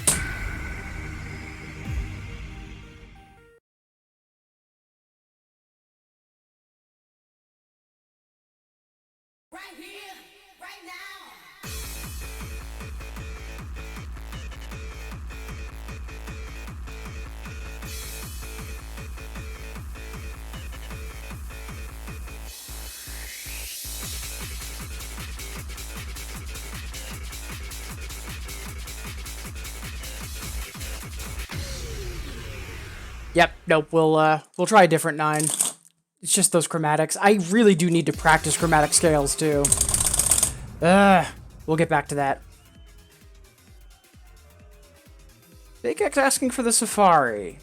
Right here, right now. Yep, nope, we'll try a different 9. It's just those chromatics. I really do need to practice chromatic scales, too. We'll get back to that. Big X asking for the Safari.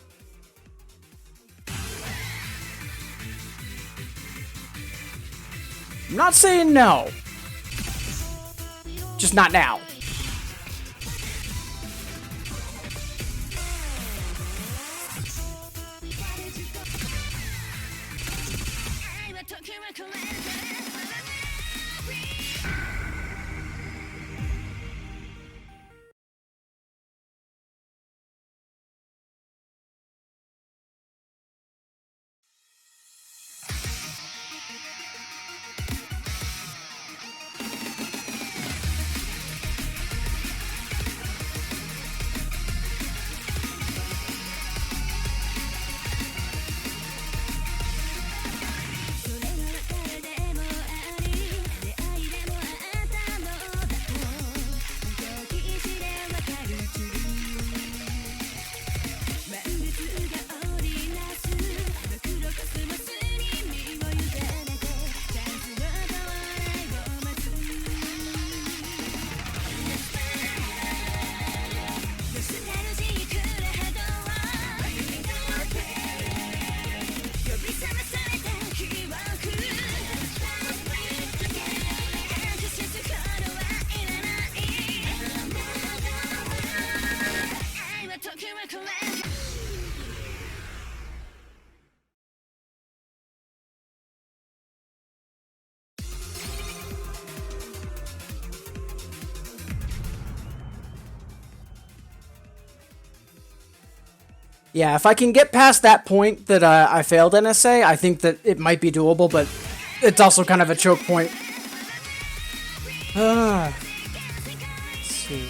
I'm not saying no. Just not now. Yeah, if I can get past that point that I failed NSA, I think that it might be doable, but it's also kind of a choke point. Let's see.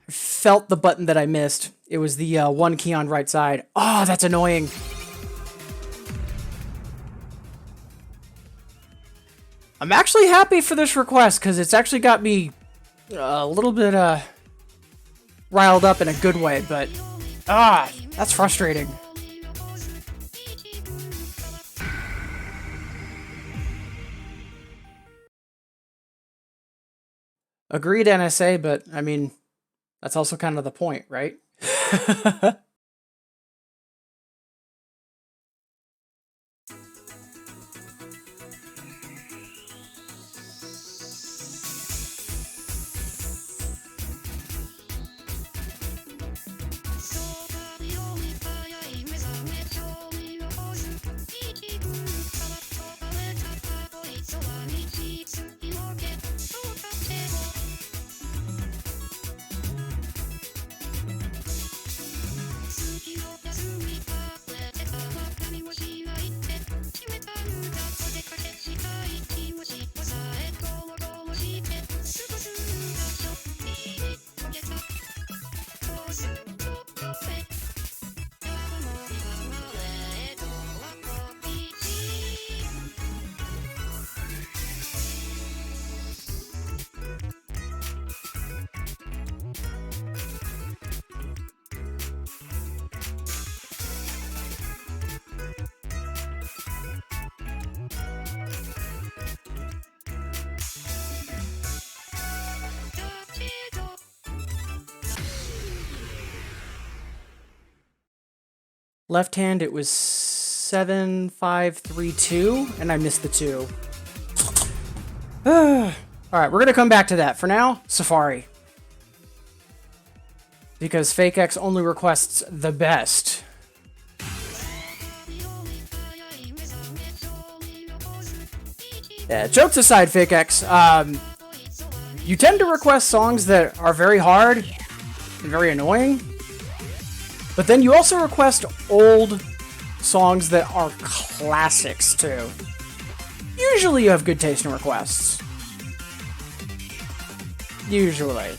Felt the button that I missed. It was the one key on right side. Oh, that's annoying. I'm actually happy for this request because it's actually got me a little bit riled up in a good way, but that's frustrating. Agreed, NSA, but I mean, that's also kind of the point, right? Left hand, it was 7, 5, 3, 2, and I missed the 2. Alright, we're going to come back to that. For now, Safari. Because Fake X only requests the best. Yeah, jokes aside, Fake X, you tend to request songs that are very hard and very annoying. But then you also request old songs that are classics, too. Usually you have good taste in requests. Usually.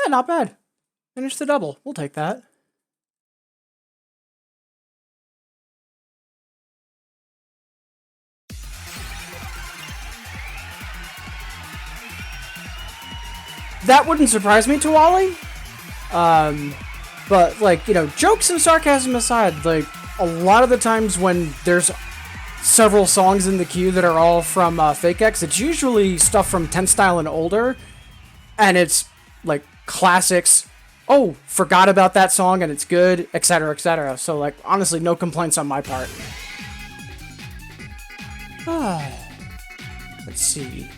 Yeah, not bad. Finish the double. We'll take that. That wouldn't surprise me, Tawali. But, like, you know, jokes and sarcasm aside, like, a lot of the times when there's several songs in the queue that are all from Fake X, it's usually stuff from 10 Style and older, and it's, like, classics. Oh, forgot about that song and it's good, etc., etc. So, like, honestly, no complaints on my part. Let's see.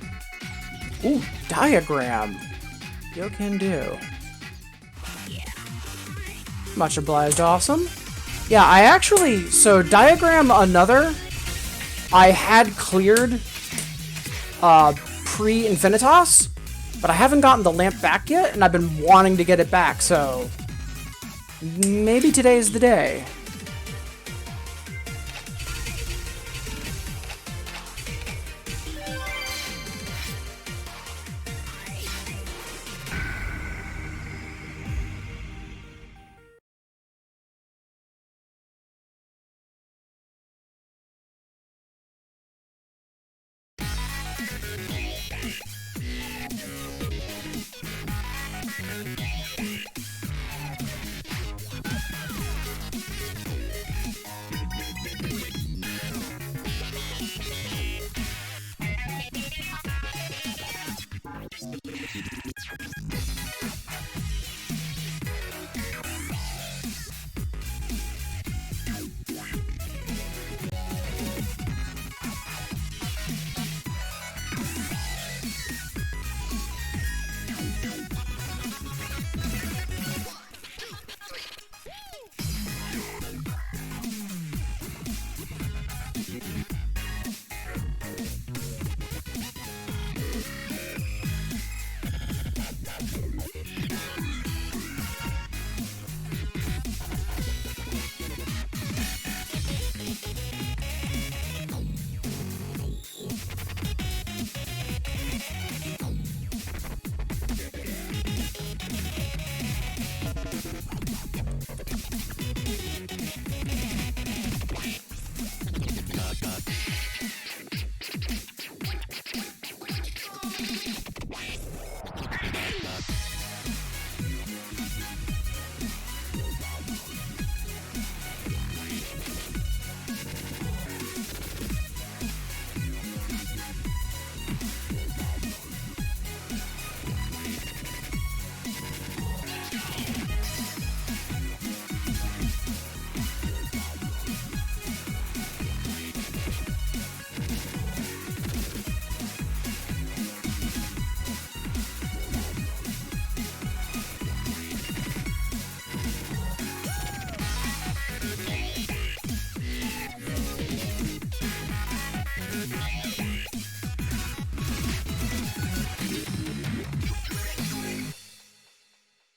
Ooh, Diagram. Yo can do. Much obliged, awesome. Yeah, I actually, so Diagram Another, I had cleared pre-Infinitas, but I haven't gotten the lamp back yet, and I've been wanting to get it back, so maybe today is the day.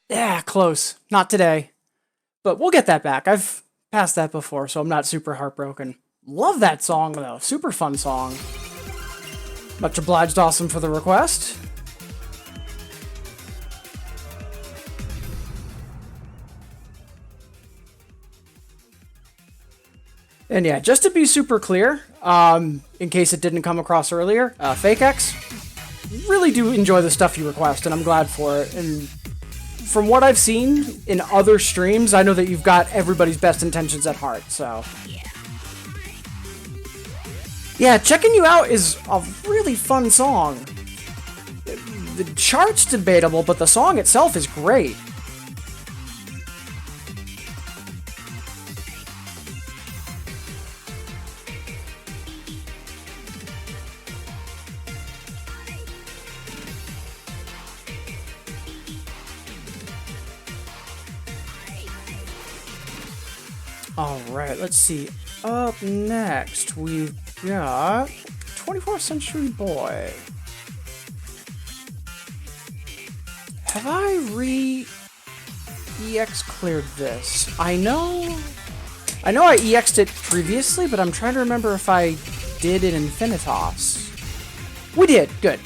Yeah, close. Not today. But we'll get that back. I've passed that before, so I'm not super heartbroken. Love that song, though. Super fun song. Much obliged, awesome, for the request. And yeah, just to be super clear, in case it didn't come across earlier, Fake X, really do enjoy the stuff you request, and I'm glad for it. And from what I've seen in other streams, I know that you've got everybody's best intentions at heart, so. Yeah, Checking You Out is a really fun song. The chart's debatable, but the song itself is great. Alright, let's see. Up next, we've got 24th Century Boy. Have I EX cleared this? I know I EX'd it previously, but I'm trying to remember if I did in Infinitas. We did, good.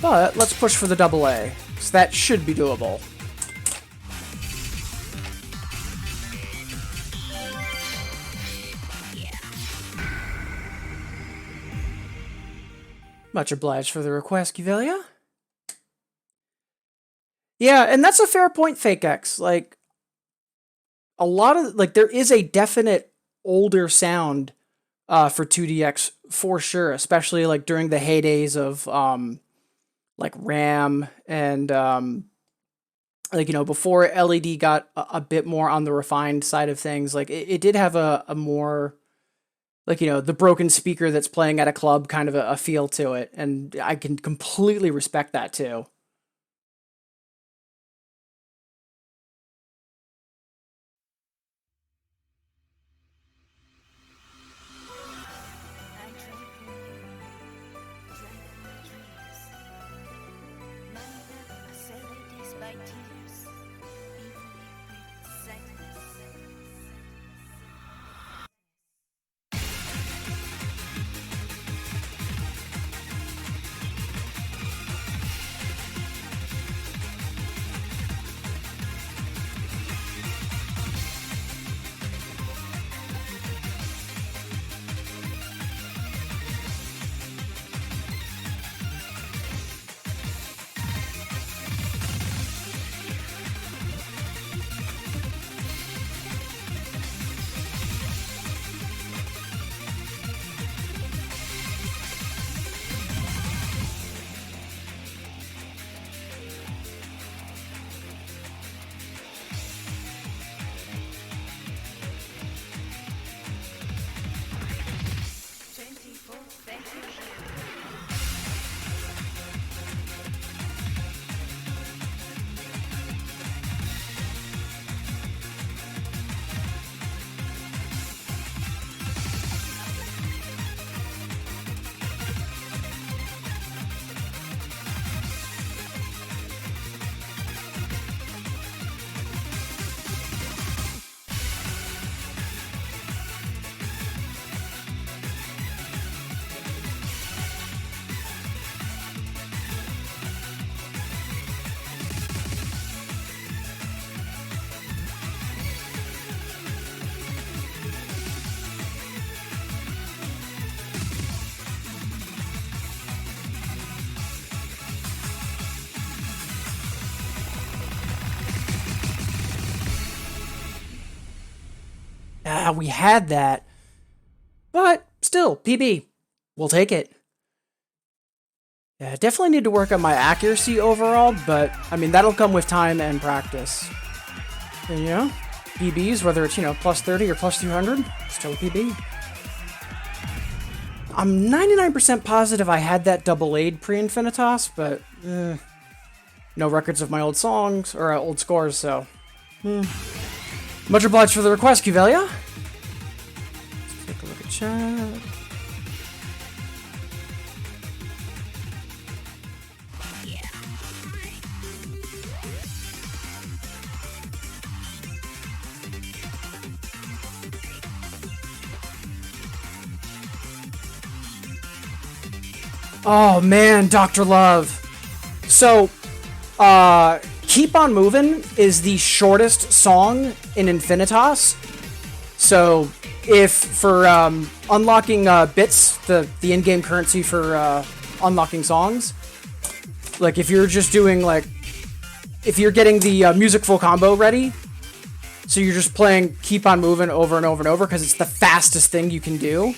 But let's push for the double A, so that should be doable. Much obliged for the request, Kivelia. Yeah, and that's a fair point, Fake X. Like, a lot of, like, there is a definite older sound for 2DX for sure, especially, like, during the heydays of, like, RAM and, like, you know, before LED got a bit more on the refined side of things. Like, it did have a more, like, you know, the broken speaker that's playing at a club kind of a feel to it, and I can completely respect that too. I drank my dreams. Many them I said it is by tears. Even if it's sadness. We had that. But still, PB. We'll take it. Yeah, I definitely need to work on my accuracy overall, but, I mean, that'll come with time and practice. And, you know, PBs, whether it's, you know, plus 30 or plus 200, still a PB. I'm 99% positive I had that double-A'd pre-Infinitas, but, no records of my old songs, or old scores, so, Much obliged for the request, Cuvelia. Let's take a look at chat. Oh man, Dr. Love. So, Keep on Movin' is the shortest song in Infinitas. So, if for unlocking bits, the in-game currency for unlocking songs, like if you're just doing like, if you're getting the music full combo ready, so you're just playing Keep on Movin' over and over and over because it's the fastest thing you can do.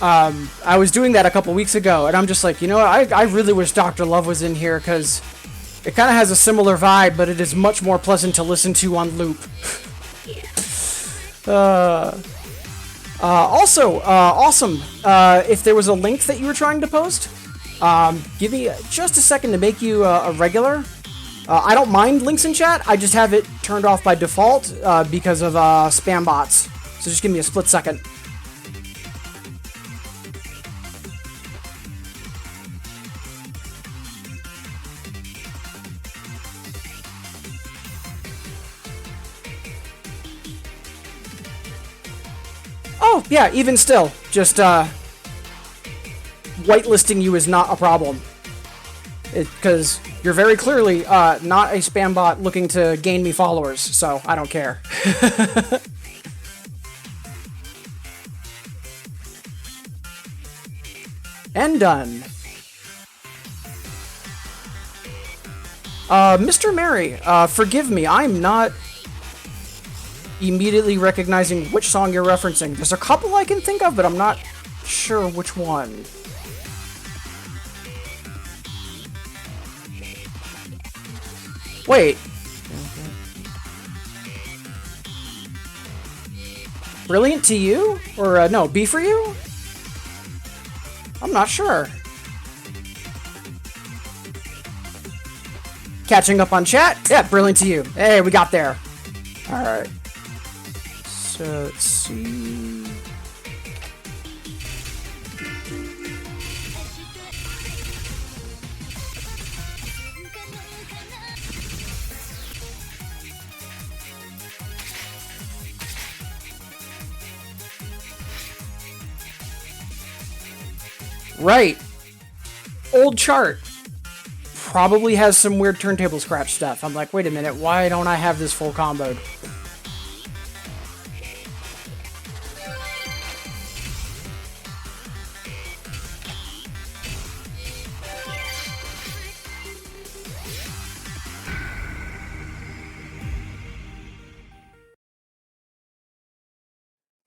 I was doing that a couple weeks ago, and I'm just like, you know what, I really wish Dr. Love was in here, because it kind of has a similar vibe, but it is much more pleasant to listen to on loop. Also, awesome, if there was a link that you were trying to post, give me just a second to make you a regular. I don't mind links in chat, I just have it turned off by default, because of spam bots. So just give me a split second. Oh, yeah, even still, just, whitelisting you is not a problem. Because you're very clearly not a spam bot looking to gain me followers, so I don't care. And done. Mr. Mary, forgive me, I'm not immediately recognizing which song you're referencing. There's a couple I can think of, but I'm not sure which one. Wait. Brilliant to you? Or, no, B for you? I'm not sure. Catching up on chat? Yeah, brilliant to you. Hey, we got there. Alright. So, let's see... Right. Old chart. Probably has some weird turntable scratch stuff. I'm like, wait a minute, why don't I have this full comboed?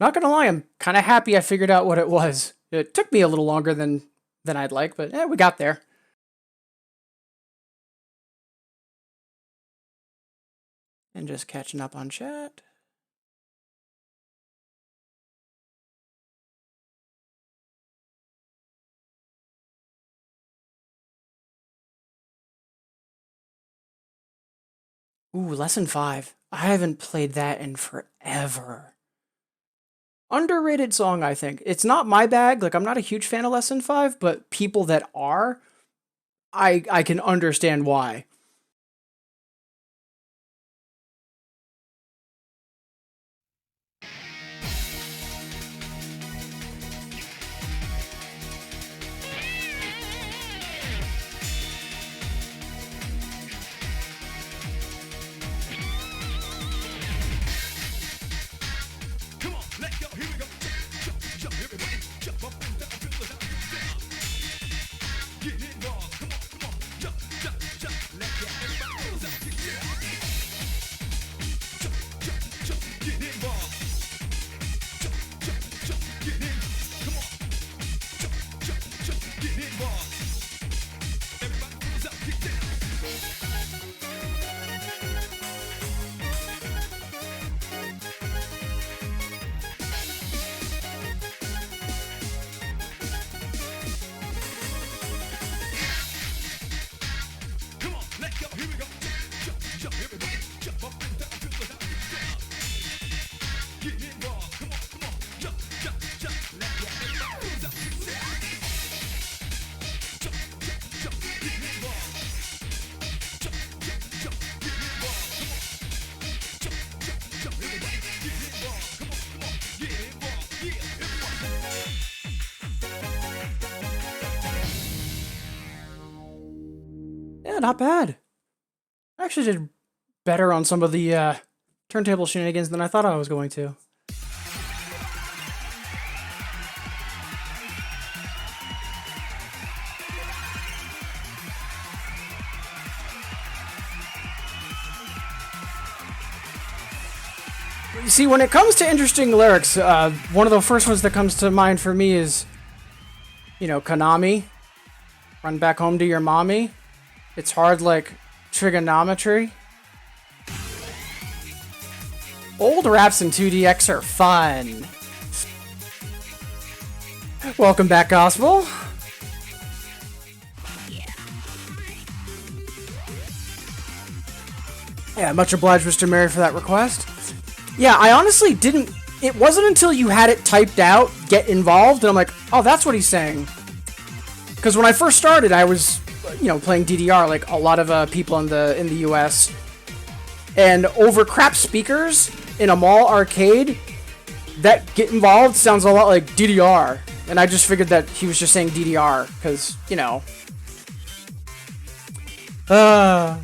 Not gonna lie, I'm kind of happy I figured out what it was. It took me a little longer than I'd like, but we got there. And just catching up on chat. Ooh, Lesson 5. I haven't played that in forever. Underrated song, I think. It's not my bag. Like, I'm not a huge fan of Lesson 5, but people that are, I can understand why. Yeah, not bad. I actually did better on some of the turntable shenanigans than I thought I was going to. You see, when it comes to interesting lyrics, one of the first ones that comes to mind for me is, you know, Konami. Run back home to your mommy. It's hard like trigonometry. Old raps in 2DX are fun. Welcome back, Gospel. Yeah, much obliged, Mr. Mary, for that request. Yeah, I honestly didn't... It wasn't until you had it typed out, get involved, and I'm like, oh, that's what he's saying. Because when I first started, I was, you know, playing DDR like a lot of people in the US. And over crap speakers in a mall arcade, that get involved sounds a lot like DDR. And I just figured that he was just saying DDR, because, you know. Uh,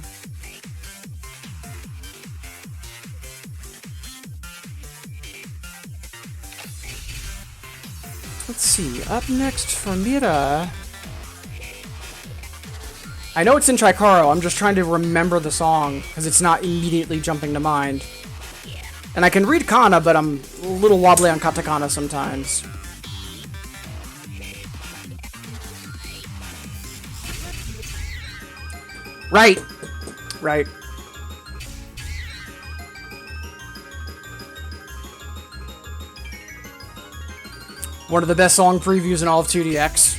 let's see. Up next for Mira. I know it's in Tricaro. I'm just trying to remember the song because it's not immediately jumping to mind. And I can read Kana, but I'm a little wobbly on katakana sometimes. Right. Right. One of the best song previews in all of 2DX.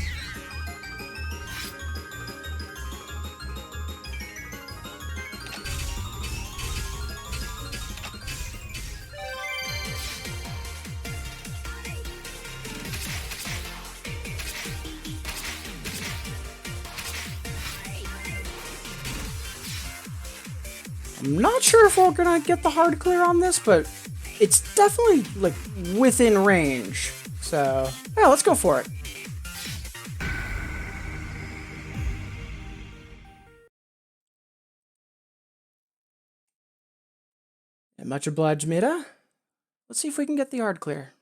I'm not sure if we're gonna get the hard clear on this, but it's definitely, like, within range. So, yeah, let's go for it. And much obliged, Mira. Let's see if we can get the hard clear.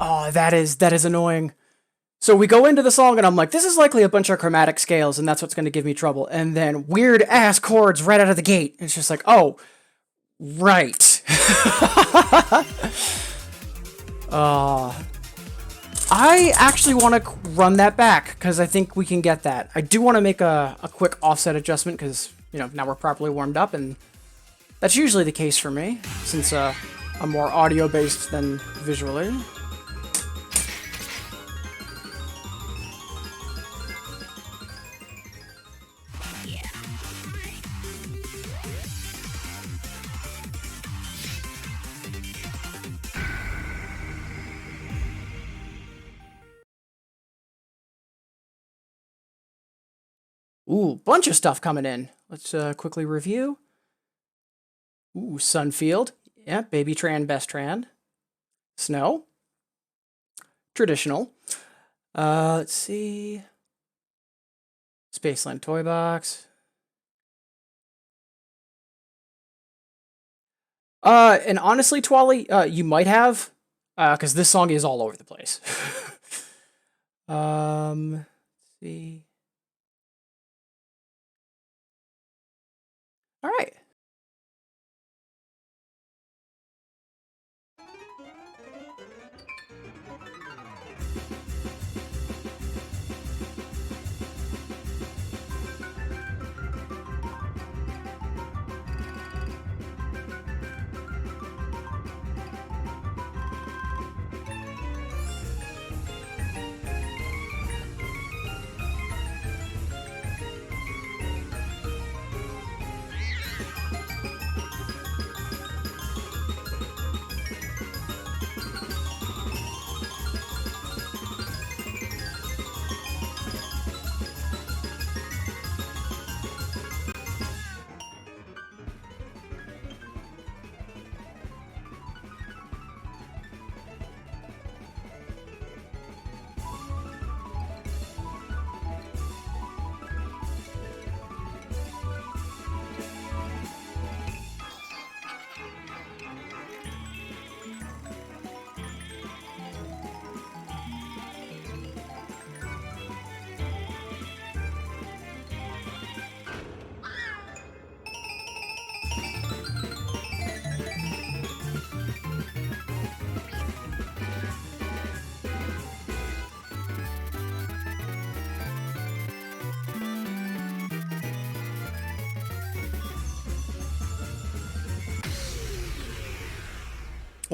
Oh, that is annoying. So we go into the song and I'm like, this is likely a bunch of chromatic scales and that's what's going to give me trouble. And then weird ass chords right out of the gate. It's just like, oh, right. I actually want to run that back because I think we can get that. I do want to make a quick offset adjustment because, you know, now we're properly warmed up and that's usually the case for me since I'm more audio based than visually. Ooh, bunch of stuff coming in. Let's quickly review. Ooh, Sunfield. Yeah, Baby Tran, Best Tran. Snow. Traditional. Let's see. Spaceland Toy Box. And honestly, Twally, you might have, because this song is all over the place. Let's see. All right.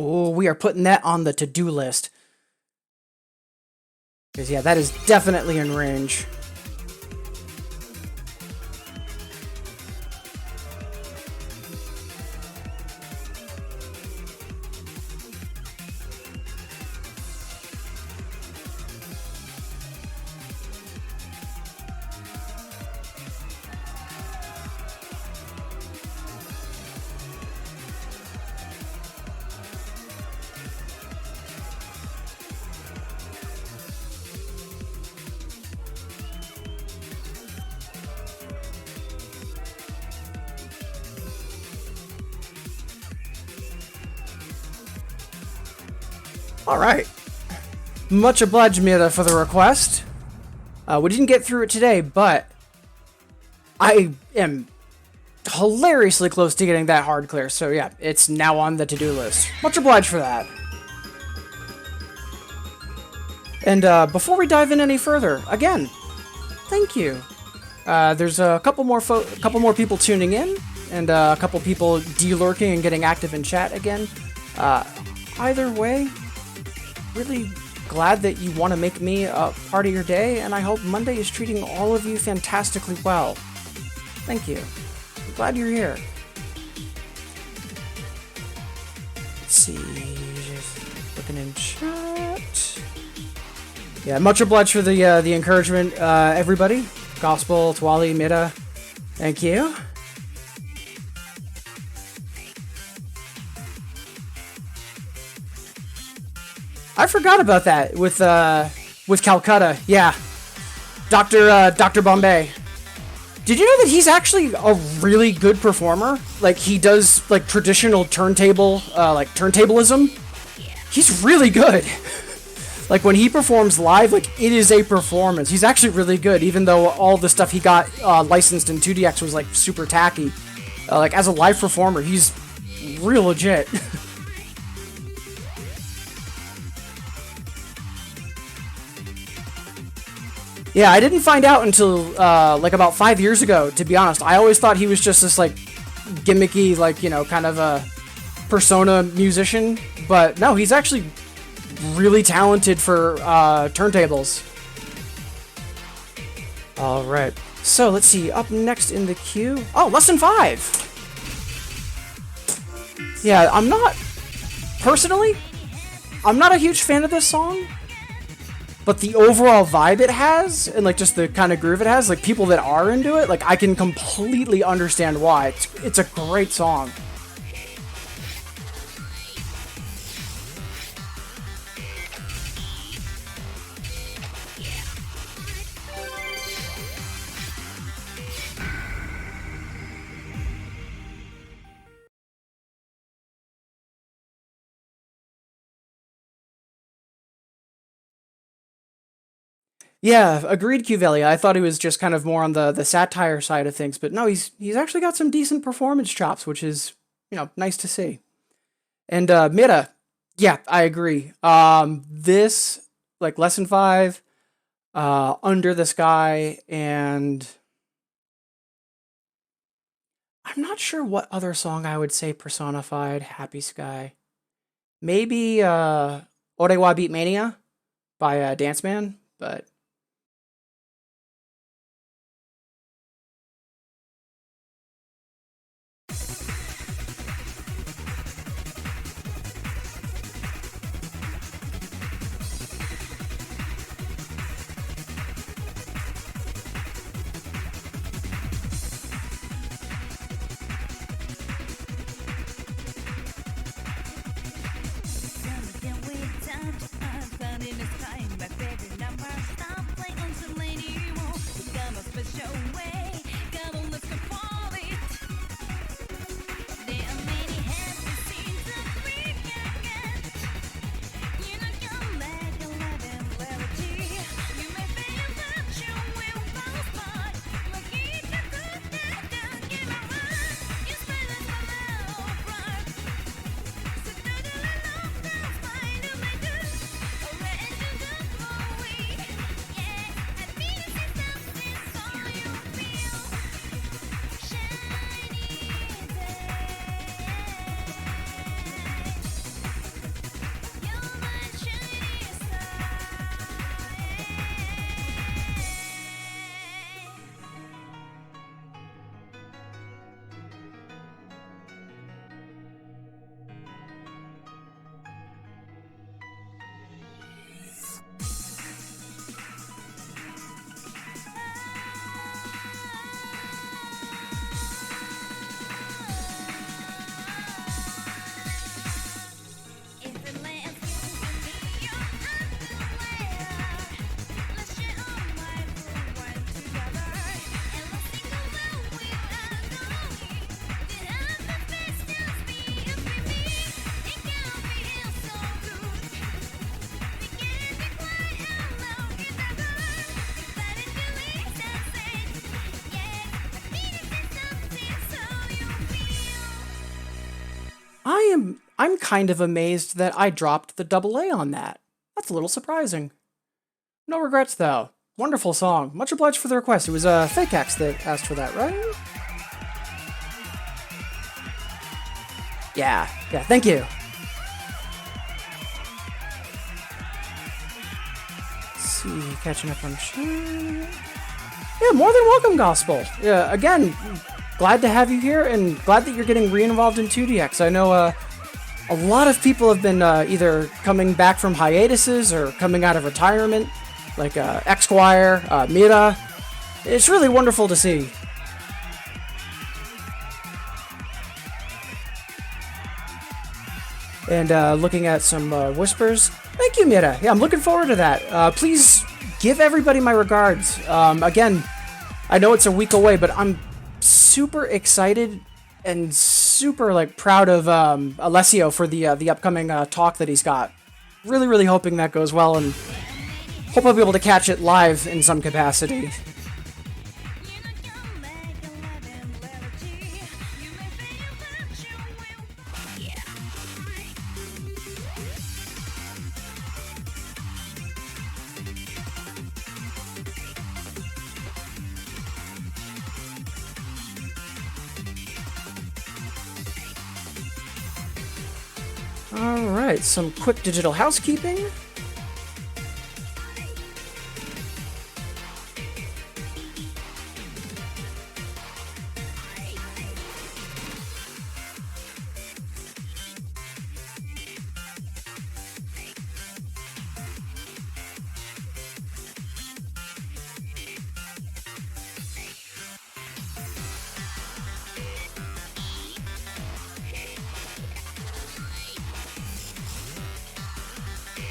Oh, we are putting that on the to-do list. Because, yeah, that is definitely in range. Alright. Much obliged, Mira, for the request. We didn't get through it today, but I am hilariously close to getting that hard clear. So yeah, it's now on the to-do list. Much obliged for that. And before we dive in any further, again, thank you. There's a couple more people tuning in, and a couple people de-lurking and getting active in chat again. Either way, really glad that you want to make me a part of your day, and I hope Monday is treating all of you fantastically well. Thank you. I'm glad you're here. Let's see, just looking in chat. Yeah, much obliged for the encouragement, everybody. Gospel, Twali, Mida, thank you. I forgot about that with Calcutta. Yeah, Dr. Bombay. Did you know that he's actually a really good performer? Like, he does like traditional turntable, like turntablism. He's really good. Like, when he performs live, like, it is a performance. He's actually really good, even though all the stuff he got licensed in 2DX was like super tacky. Like, as a live performer, he's real legit. Yeah, I didn't find out until, like, about 5 years ago, to be honest. I always thought he was just this, like, gimmicky, like, you know, kind of a persona musician. But, no, he's actually really talented for, turntables. Alright, so let's see, up next in the queue... Oh, Lesson 5! Yeah, personally, I'm not a huge fan of this song. But the overall vibe it has, and like just the kind of groove it has, like people that are into it, like I can completely understand why. It's a great song. Yeah, agreed, Cuvelia. I thought he was just kind of more on the satire side of things, but no, he's actually got some decent performance chops, which is, you know, nice to see. And Mira, yeah, I agree. This, like, Lesson 5, Under the Sky, and I'm not sure what other song I would say personified Happy Sky. Maybe Orewa Beat Mania by Dance Man, but I'm kind of amazed that I dropped the double A on that. That's a little surprising. No regrets though. Wonderful song. Much obliged for the request. It was Fake X that asked for that, right? Yeah, thank you. Let's see, catching up on chat. Yeah, more than welcome, Gospel. Yeah, again, glad to have you here, and glad that you're getting re-involved in 2DX. I know a lot of people have been either coming back from hiatuses or coming out of retirement, like Esquire, Mira. It's really wonderful to see. And looking at some whispers. Thank you, Mira. Yeah, I'm looking forward to that. Please give everybody my regards. Again, I know it's a week away, but I'm super excited and super proud of Alessio for the upcoming talk that he's got. Really, really hoping that goes well, and hope I'll be able to catch it live in some capacity. Alright, some quick digital housekeeping.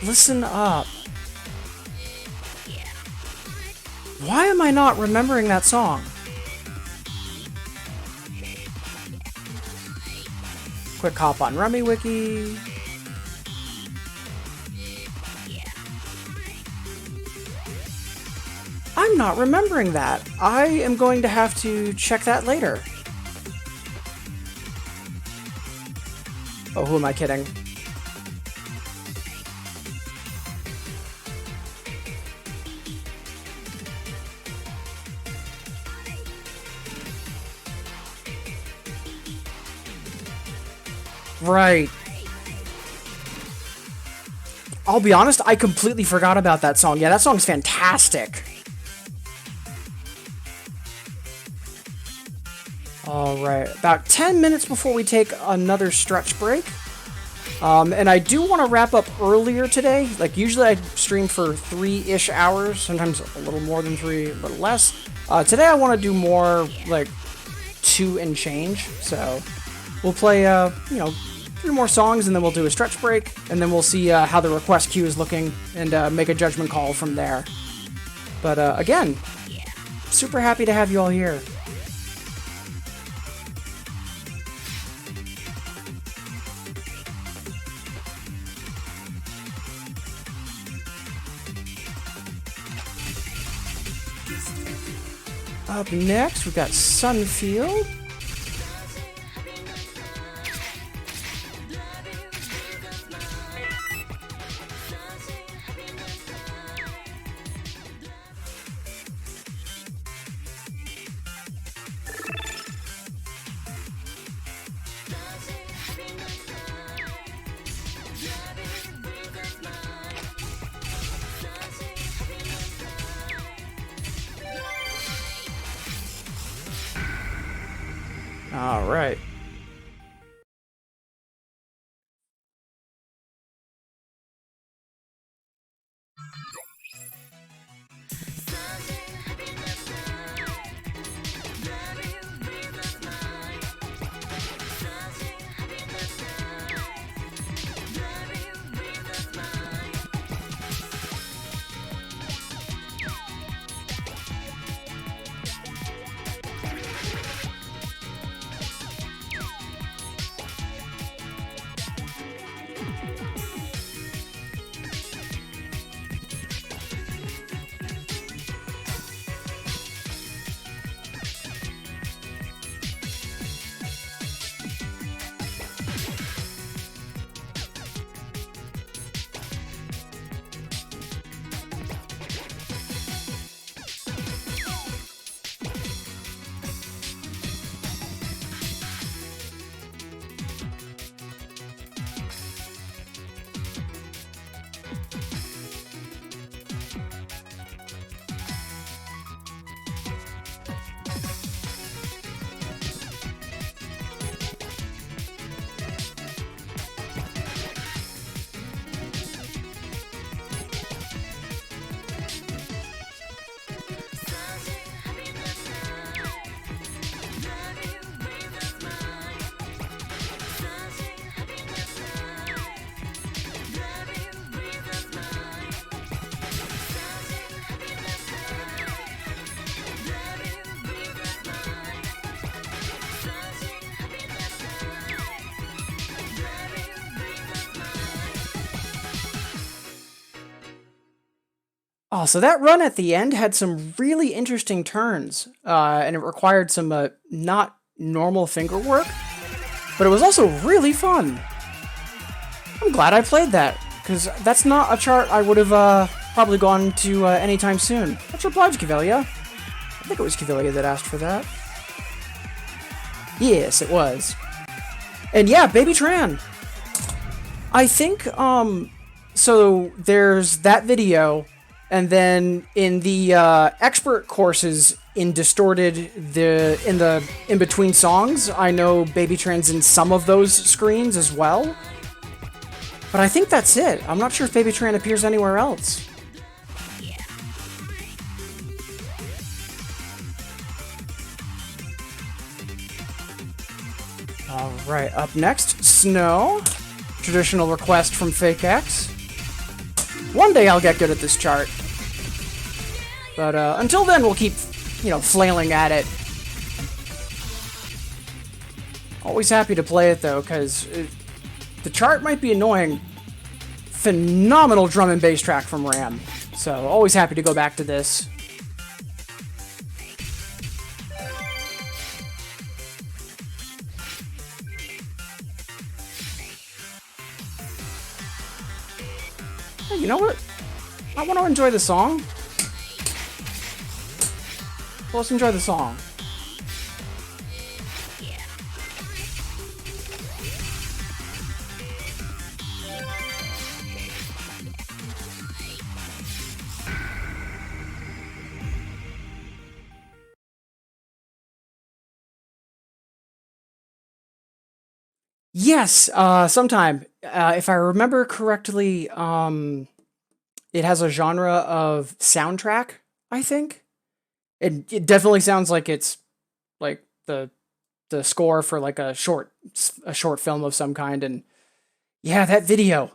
Listen up. Why am I not remembering that song? Quick hop on Rummy Wiki. I'm not remembering that. I am going to have to check that later. Oh, who am I kidding? Right. I'll be honest, I completely forgot about that song. Yeah, that song's fantastic. Alright, about 10 minutes before we take another stretch break. And I do want to wrap up earlier today. Usually I stream for 3-ish hours, sometimes a little more than 3, a little less. Today I want to do more, 2 and change, so we'll play, 3 more songs, and then we'll do a stretch break, and then we'll see how the request queue is looking, and make a judgment call from there. But again, super happy to have you all here. Up next, we've got Sunfield. All right. Oh, so that run at the end had some really interesting turns, and it required some not normal finger work, but it was also really fun. I'm glad I played that, because that's not a chart I would have probably gone to anytime soon. Much obliged, Cavelia. I think it was Cavelia that asked for that. Yes, it was. And yeah, Baby Tran. I think, so there's that video, and then in the expert courses in Distorted, in between songs, I know Baby Tran's in some of those screens as well. But I think that's it. I'm not sure if Baby Tran appears anywhere else. Alright, up next, Snow. Traditional request from Fake X. One day I'll get good at this chart. But until then, we'll keep, flailing at it. Always happy to play it, though, because the chart might be annoying. Phenomenal drum and bass track from Ram. So, always happy to go back to this. Hey, you know what? I want to enjoy the song. Well, let's enjoy the song. Yes, sometime. If I remember correctly, it has a genre of soundtrack, I think. It definitely sounds like it's like the score for like a short film of some kind, and yeah, that video.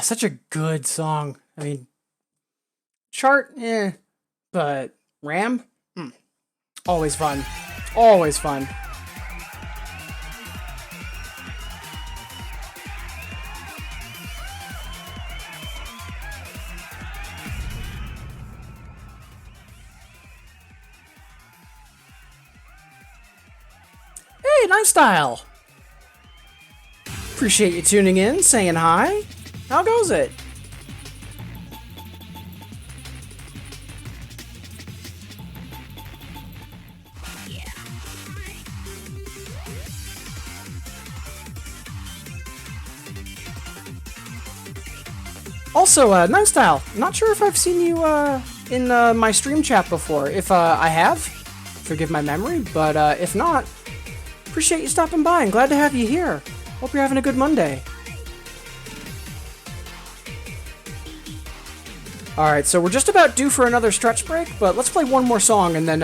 Such a good song. I mean, chart, but Ram, always fun. Always fun. Hey, Night Style! Appreciate you tuning in, saying hi. How goes it? Also, Night Style, not sure if I've seen you in my stream chat before. If I have, forgive my memory, but if not, Appreciate you stopping by and glad to have you here. Hope you're having a good Monday. Alright, so we're just about due for another stretch break, but let's play one more song and then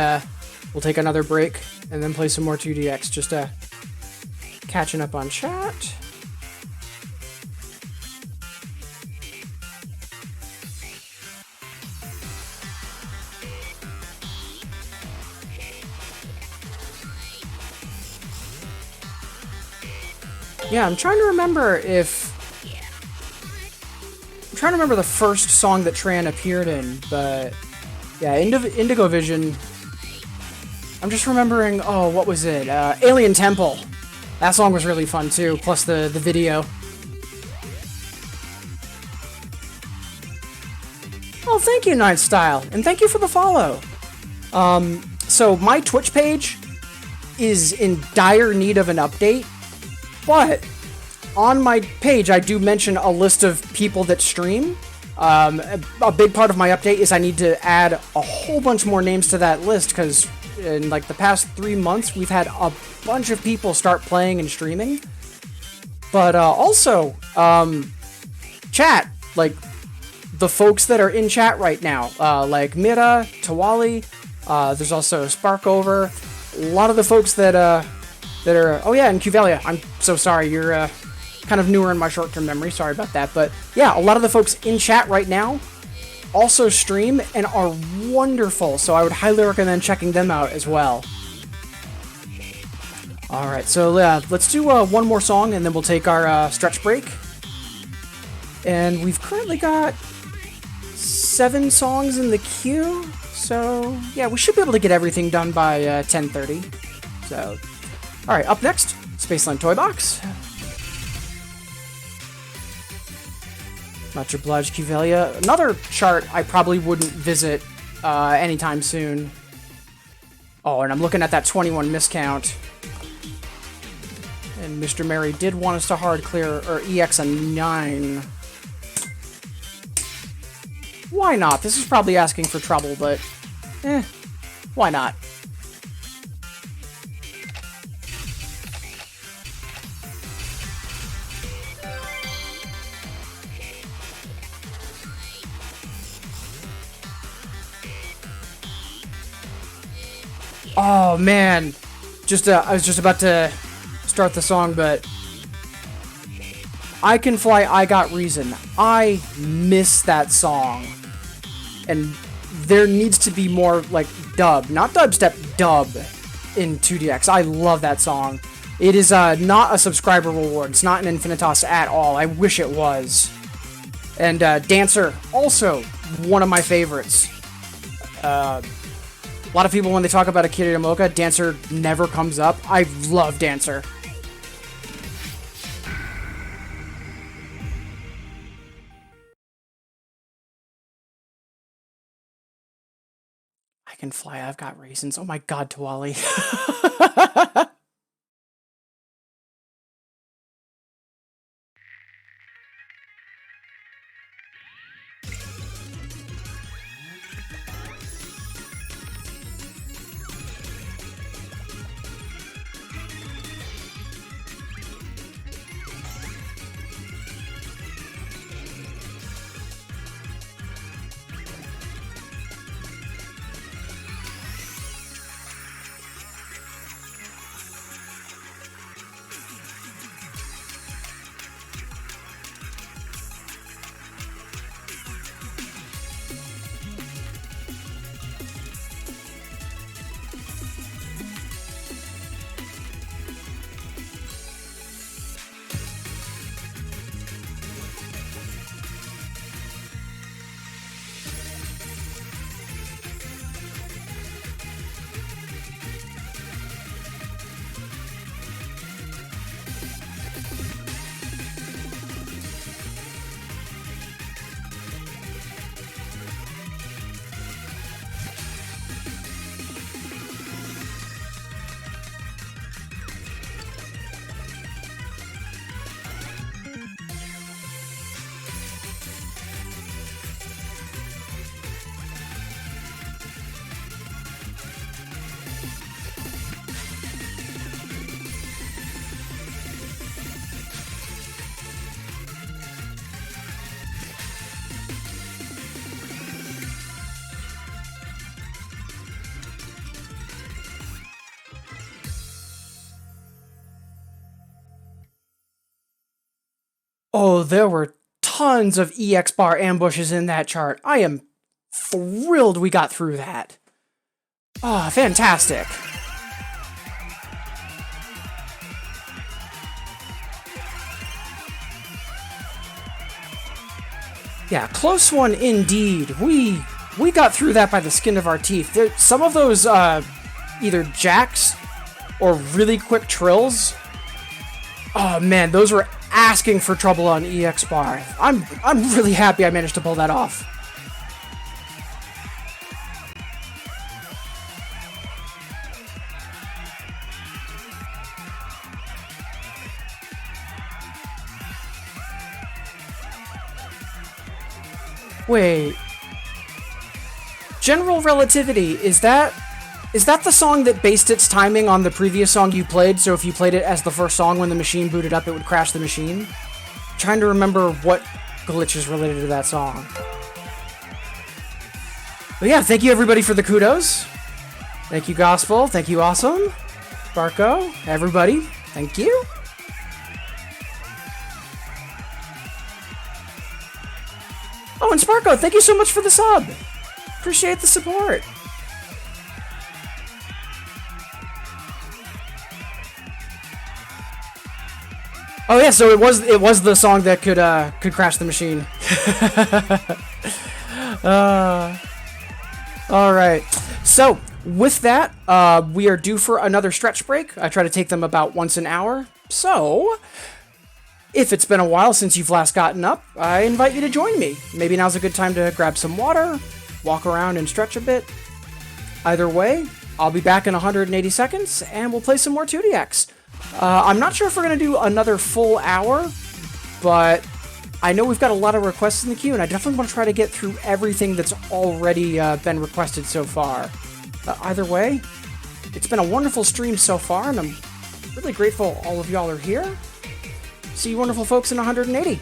we'll take another break and then play some more 2DX. Just catching up on chat. Yeah, I'm trying to remember the first song that Tran appeared in, but yeah, Indigo Vision. I'm just remembering, oh, what was it? Alien Temple. That song was really fun too, plus the video. Oh, thank you, Night Style, and thank you for the follow. So my Twitch page is in dire need of an update, but on my page I do mention a list of people that stream. A big part of my update is I need to add a whole bunch more names to that list, because in like the past 3 months we've had a bunch of people start playing and streaming. But also, chat, like the folks that are in chat right now, like Mira, Tawali, there's also Sparkover, a lot of the folks that are, oh yeah, and Cuvelia, I'm so sorry, you're kind of newer in my short-term memory, sorry about that, but yeah, a lot of the folks in chat right now also stream and are wonderful, so I would highly recommend checking them out as well. Alright, so let's do one more song and then we'll take our stretch break. And we've currently got 7 songs in the queue, so yeah, we should be able to get everything done by 10:30. So, alright, up next, Spaceland Toy Box. Much obliged, Cuvelia. Another chart I probably wouldn't visit anytime soon. Oh, and I'm looking at that 21 miscount. And Mr. Mary did want us to hard clear, or EX a 9. Why not? This is probably asking for trouble, but why not? Oh man, I was just about to start the song, but I Can Fly, I Got Reason. I miss that song, and there needs to be more like dub, not dubstep, dub in 2DX. I love that song. It is not a subscriber reward. It's not an Infinitas at all. I wish it was. And Dancer, also one of my favorites. A lot of people, when they talk about Akira Yamaoka, Dancer never comes up. I love Dancer. I Can Fly, I've Got Reasons. Oh my god, Tawali. Oh, there were tons of EX bar ambushes in that chart. I am thrilled we got through that. Ah, fantastic. Yeah, close one indeed. We got through that by the skin of our teeth. Some of those either jacks or really quick trills. Oh man, those were asking for trouble on EX bar. I'm really happy I managed to pull that off. Wait. General Relativity, is that the song that based its timing on the previous song you played, so if you played it as the first song when the machine booted up, it would crash the machine? I'm trying to remember what glitch is related to that song. But yeah, thank you everybody for the kudos. Thank you, Gospel. Thank you, Awesome. Barco, everybody, thank you. Oh, and Sparko, thank you so much for the sub. Appreciate the support. Oh yeah, so it was the song that could crash the machine. All right. So with that, we are due for another stretch break. I try to take them about once an hour. So if it's been a while since you've last gotten up, I invite you to join me. Maybe now's a good time to grab some water, walk around and stretch a bit. Either way, I'll be back in 180 seconds, and we'll play some more 2DX. I'm not sure if we're going to do another full hour, but I know we've got a lot of requests in the queue, and I definitely want to try to get through everything that's already been requested so far. Either way, it's been a wonderful stream so far, and I'm really grateful all of y'all are here. See you wonderful folks in 180.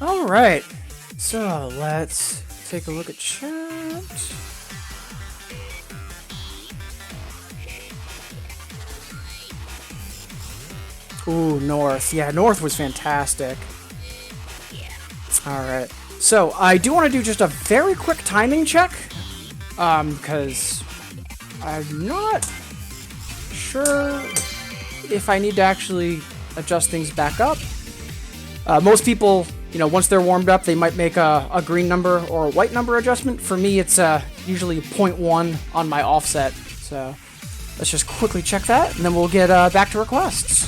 All right. So let's take a look at chat. Ooh, North. Yeah, North was fantastic. All right. So I do want to do just a very quick timing check, because I'm not sure if I need to actually adjust things back up. Most people, once they're warmed up, they might make a green number or a white number adjustment. For me, it's usually 0.1 on my offset. So let's just quickly check that, and then we'll get back to requests.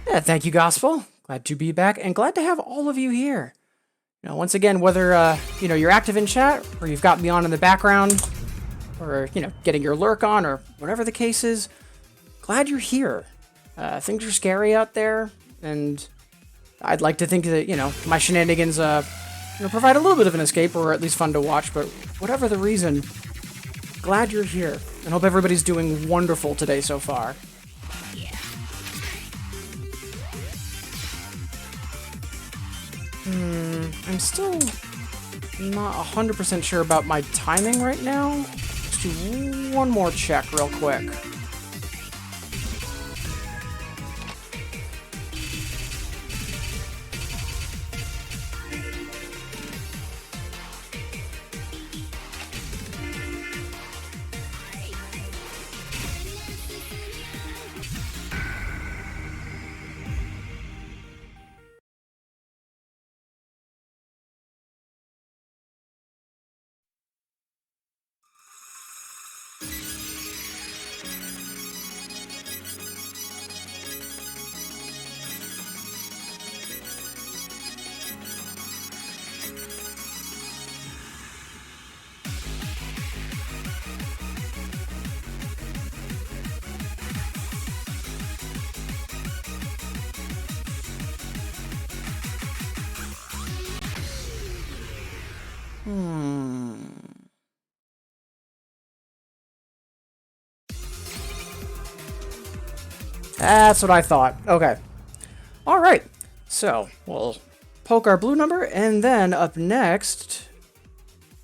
Yeah, thank you, Gospel. Glad to be back and glad to have all of you here. Once again, whether you're active in chat or you've got me on in the background, or getting your lurk on, or whatever the case is, glad you're here. Things are scary out there, and I'd like to think that my shenanigans provide a little bit of an escape, or at least fun to watch. But whatever the reason, glad you're here, and hope everybody's doing wonderful today so far. I'm still not 100% sure about my timing right now. Let's do one more check real quick. That's what I thought. Okay. All right. So we'll poke our blue number, and then up next,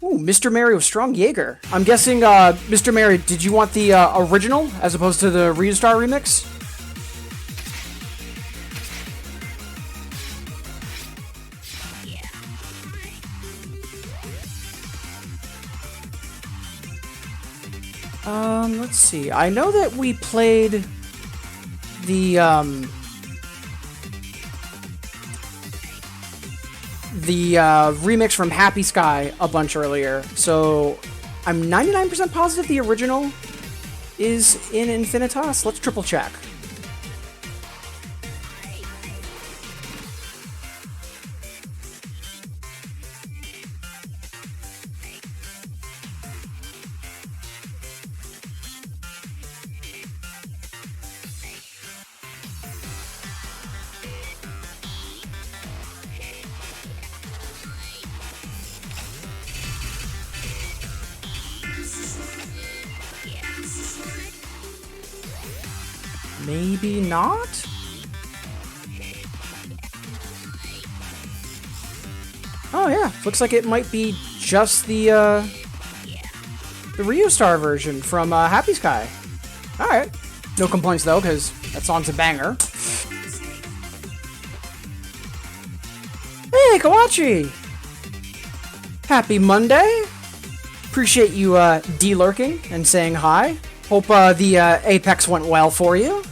Mr. Mario Strong Jaeger. I'm guessing, Mr. Mario, did you want the original as opposed to the Restar remix? Let's see. I know that we played the remix from Happy Sky a bunch earlier, so I'm 99% positive the original is in Infinitas. Let's triple check. Maybe not? Oh yeah, looks like it might be just the Reustar version from Happy Sky. Alright. No complaints though, because that song's a banger. Hey, Kawachi! Happy Monday! Appreciate you de-lurking and saying hi. Hope the Apex went well for you.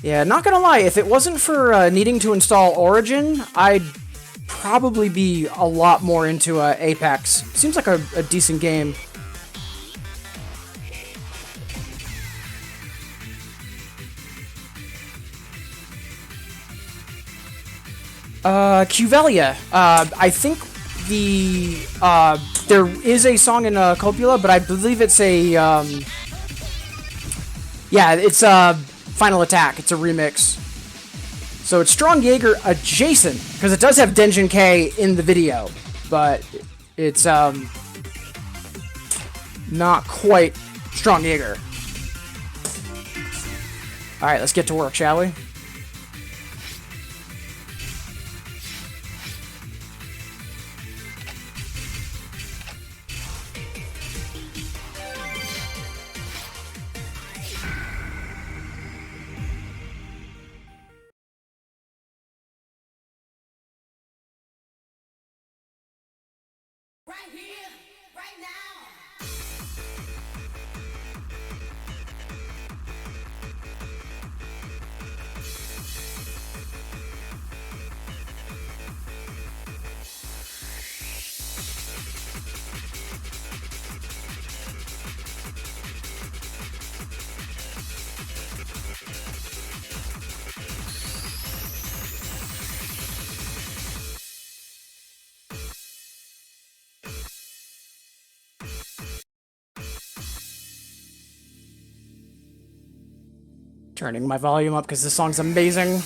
Yeah, not gonna lie, if it wasn't for needing to install Origin, I'd probably be a lot more into Apex. Seems like a decent game. Cuvelia. I think there is a song in Copula, but I believe it's yeah, it's Final Attack. It's a remix. So it's Strong Jaeger adjacent, because it does have Denjin K in the video, but it's not quite Strong Jaeger. Alright, let's get to work, shall we? Right here, right now. Turning my volume up because this song's amazing.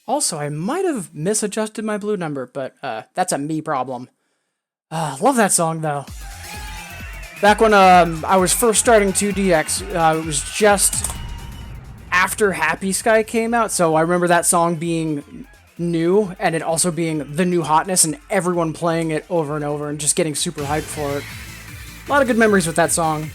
Also, I might have misadjusted my blue number, but that's a me problem. Love that song, though. Back when I was first starting 2DX, it was just after Happy Sky came out, so I remember that song being new, and it also being the new hotness, and everyone playing it over and over, and just getting super hyped for it. A lot of good memories with that song.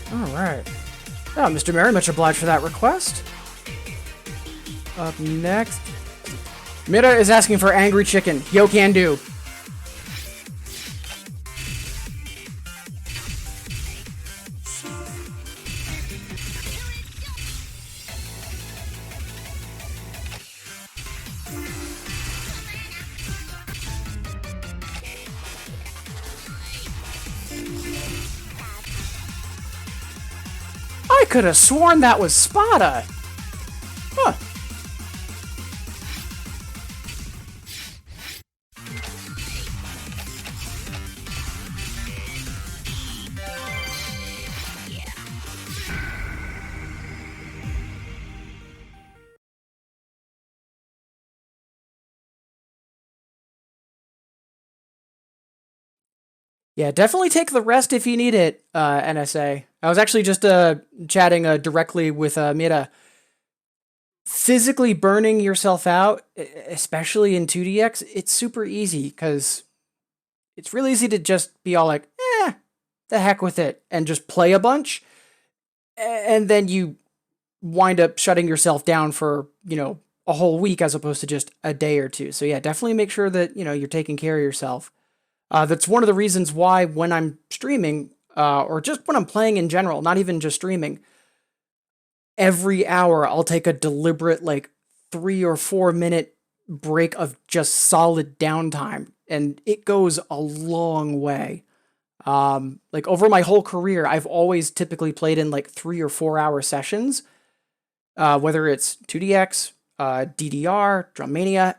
Alright. Oh, Mr. Mary, much obliged for that request. Up next. Mira is asking for Angry Chicken. Yo, can do. I could have sworn that was Spada. Huh. Yeah, definitely take the rest if you need it, NSA. I was actually just chatting directly with Mira. physically burning yourself out, especially in 2DX, it's super easy because it's really easy to just be all like, the heck with it, and just play a bunch. And then you wind up shutting yourself down for, a whole week as opposed to just a day or two. So yeah, definitely make sure that, you're taking care of yourself. That's one of the reasons why when I'm streaming, or just when I'm playing in general, not even just streaming, every hour I'll take a deliberate 3 or 4 minute break of just solid downtime. And it goes a long way. Over my whole career, I've always typically played in 3 or 4 hour sessions, whether it's 2DX, DDR, Drummania,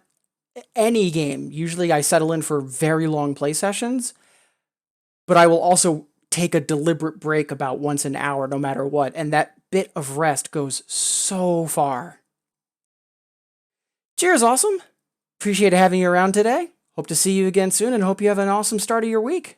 any game. Usually I settle in for very long play sessions, but I will also take a deliberate break about once an hour, no matter what. And that bit of rest goes so far. Cheers, awesome. Appreciate having you around today. Hope to see you again soon and hope you have an awesome start of your week.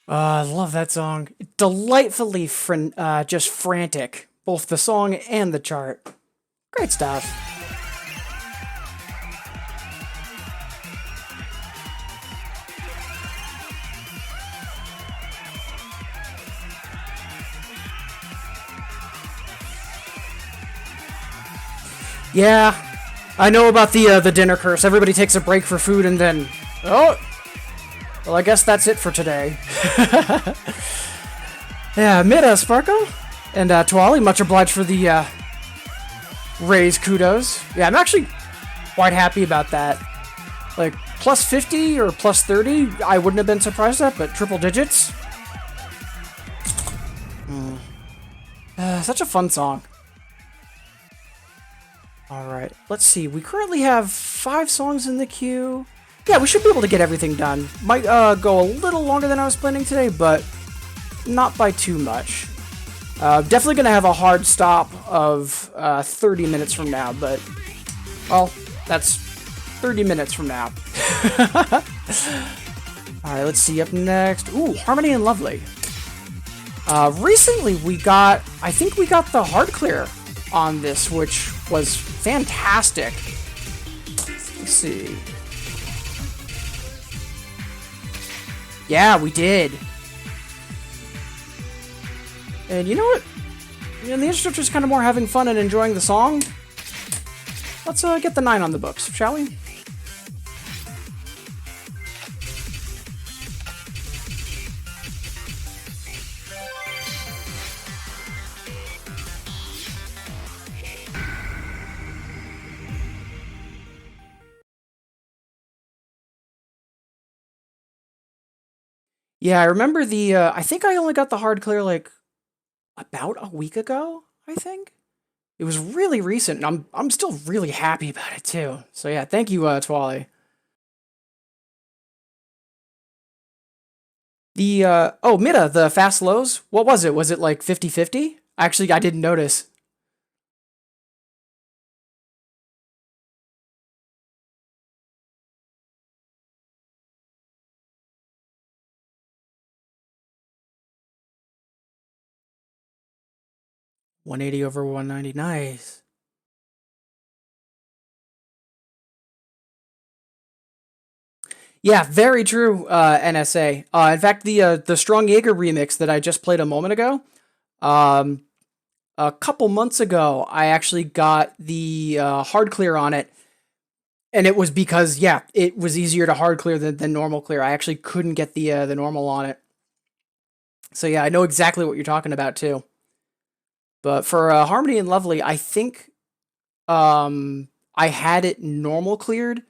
I love that song. Delightfully just frantic. Both the song and the chart. Great stuff. Yeah, I know about the dinner curse. Everybody takes a break for food and then, well, I guess that's it for today. Yeah, Mida, Sparko, and Twali, much obliged for the raise kudos. Yeah, I'm actually quite happy about that. Plus 50 or plus 30, I wouldn't have been surprised at, but triple digits. Such a fun song. Alright, let's see. We currently have 5 songs in the queue. Yeah, we should be able to get everything done. Might go a little longer than I was planning today, but not by too much. Definitely going to have a hard stop of 30 minutes from now, but, well, that's 30 minutes from now. Alright, let's see. Up next. Ooh, Harmony and Lovely. Recently I think we got the hard clear on this, which was fantastic. Let's see. Yeah, we did. And you know what? In the interest of just kind of more having fun and enjoying the song, let's get the 9 on the books, shall we? Yeah, I remember the. I think I only got the hard clear like about a week ago. I think it was really recent, and I'm still really happy about it too. So yeah, thank you, Twali. The oh Mida, the fast lows. What was it? Was it like 50-50? Actually, I didn't notice. 180 over 190. Nice. Yeah, very true, NSA. In fact, the Strong Jaeger remix that I just played a moment ago, um, a couple months ago, I actually got the hard clear on it, and it was because yeah, it was easier to hard clear than normal clear. I actually couldn't get the normal on it, so yeah, I know exactly what you're talking about too. But for Harmony and Lovely, I think I had it normal cleared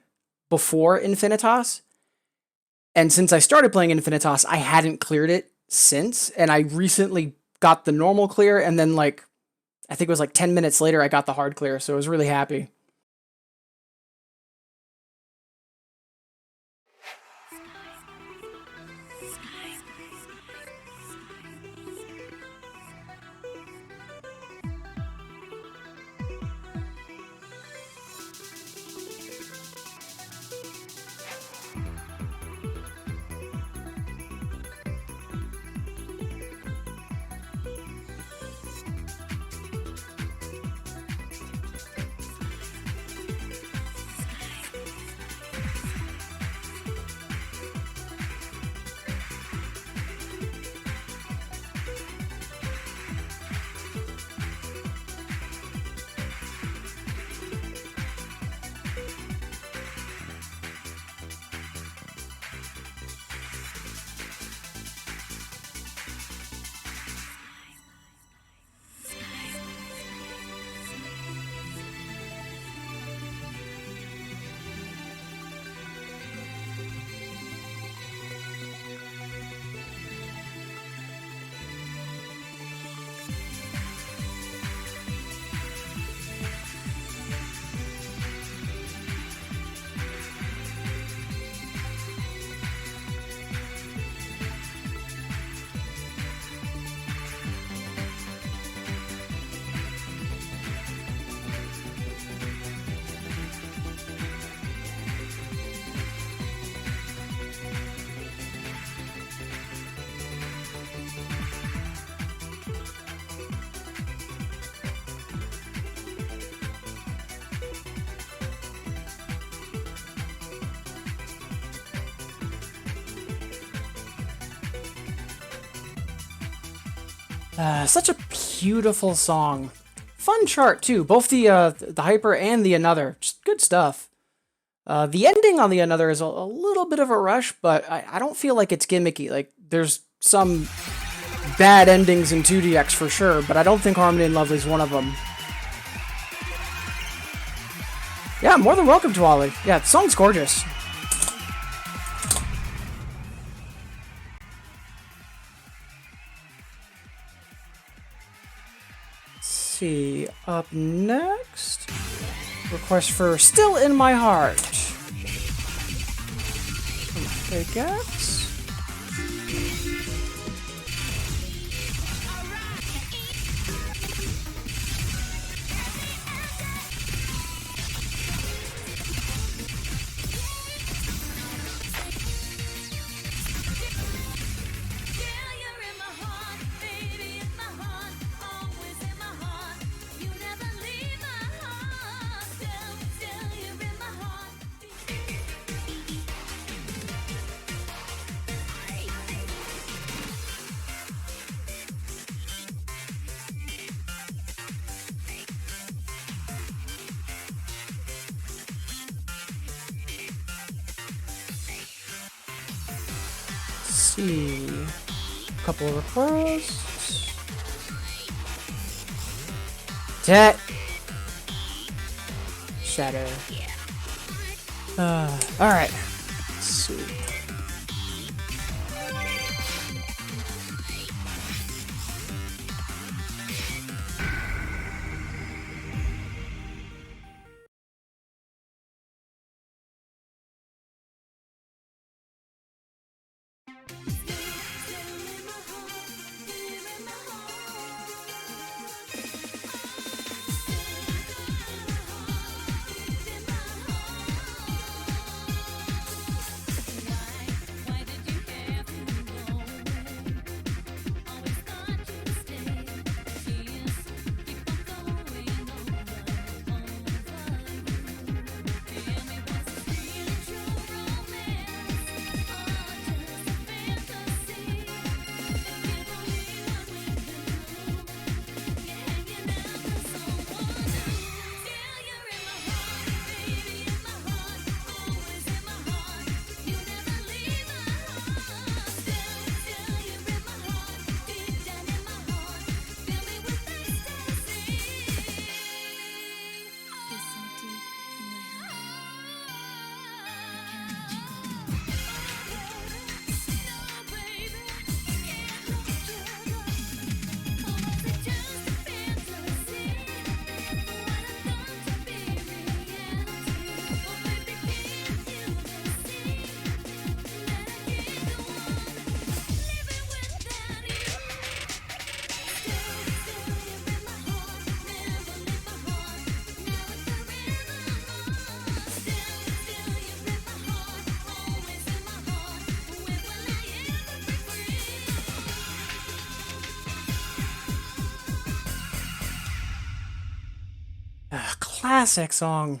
before Infinitas, and since I started playing Infinitas, I hadn't cleared it since, and I recently got the normal clear, and then like I think it was like 10 minutes later I got the hard clear, so I was really happy. Such a beautiful song. Fun chart too. Both the hyper and the another. Just good stuff. The ending on the another is a little bit of a rush, but I don't feel like it's gimmicky. Like there's some bad endings in 2DX for sure, but I don't think Harmony and Lovely is one of them. Yeah, more than welcome to Ollie. Yeah, the song's gorgeous. See, up next, request for Still in My Heart. I guess. See, a couple of requests. Tet. Shadow. All right. Let's see. classic song. I'm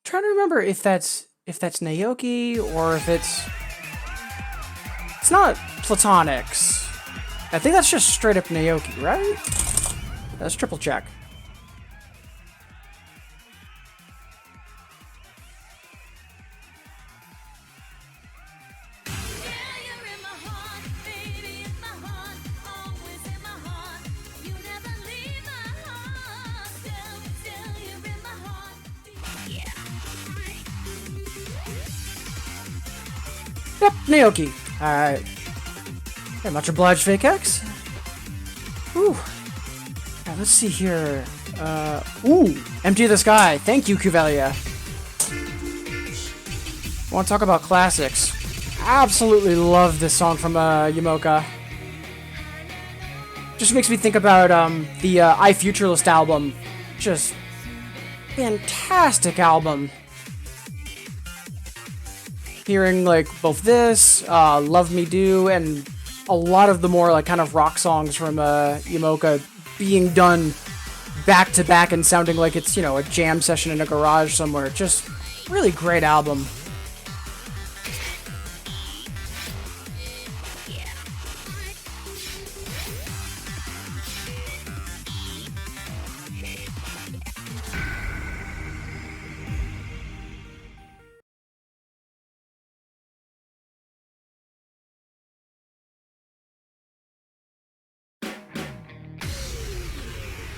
trying to remember if that's Naoki or if it's not Platonics. I think that's just straight up Naoki, right? Let's triple check. Yep, Naoki. Alright. Yeah, much obliged, Fake X. Whew. Alright, let's see here. Ooh, Empty the Sky. Thank you, Cuvelia. Want to talk about classics? Absolutely love this song from Yamoka. Just makes me think about the I Futurelist album. Just fantastic album. Hearing like both this, Love Me Do, and a lot of the more like kind of rock songs from Yamoka being done back to back and sounding like it's, you know, a jam session in a garage somewhere. Just really great album.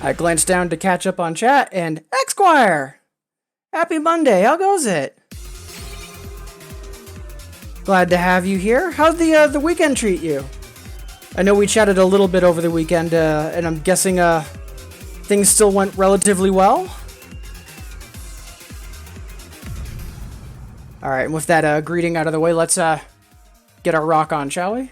I glanced down to catch up on chat, and Esquire! Happy Monday, how goes it? Glad to have you here. How'd the weekend treat you? I know we chatted a little bit over the weekend, and I'm guessing things still went relatively well? Alright, and with that greeting out of the way, let's get our rock on, shall we?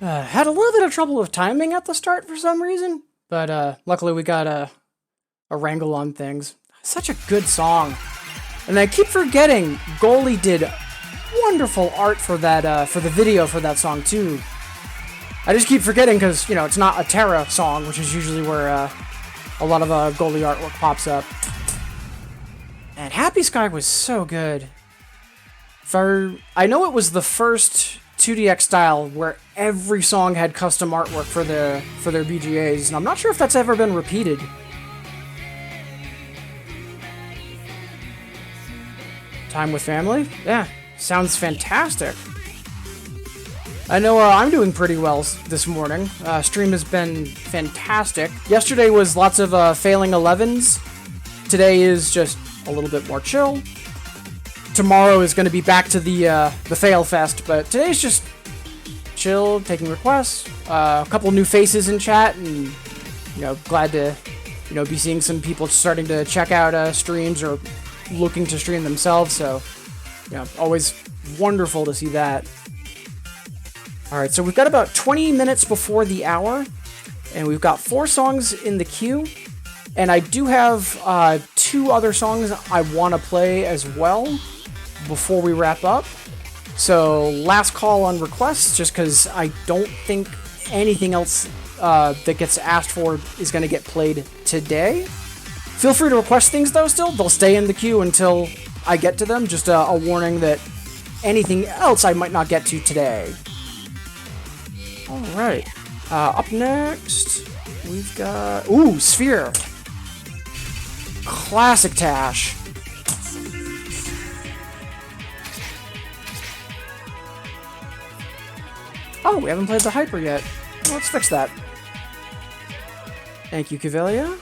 Had a little bit of trouble with timing at the start for some reason, but luckily we got a wrangle on things. Such a good song. And I keep forgetting Goalie did wonderful art for that for the video for that song too. I just keep forgetting because, you know, it's not a Terra song, which is usually where a lot of Goalie artwork pops up. And Happy Sky was so good. I know it was the first 2DX style where every song had custom artwork for their BGAs, and I'm not sure if that's ever been repeated. Time with family? Yeah, sounds fantastic. I know I'm doing pretty well this morning. Stream has been fantastic. Yesterday was lots of failing 11s. Today is just a little bit more chill. Tomorrow is going to be back to the fail fest, but today's just chill, taking requests. A couple new faces in chat, and glad to be seeing some people starting to check out streams or looking to stream themselves. So always wonderful to see that. Alright, so we've got about 20 minutes before the hour, and we've got 4 songs in the queue, and I do have 2 other songs I want to play as well before we wrap up. So, last call on requests, just because I don't think anything else that gets asked for is going to get played today. Feel free to request things, though, still. They'll stay in the queue until I get to them. Just a warning that anything else I might not get to today. Alright, up next, we've got... Ooh, Sphere! Classic Tash. Oh, we haven't played the Hyper yet. Well, let's fix that. Thank you, Cavelia.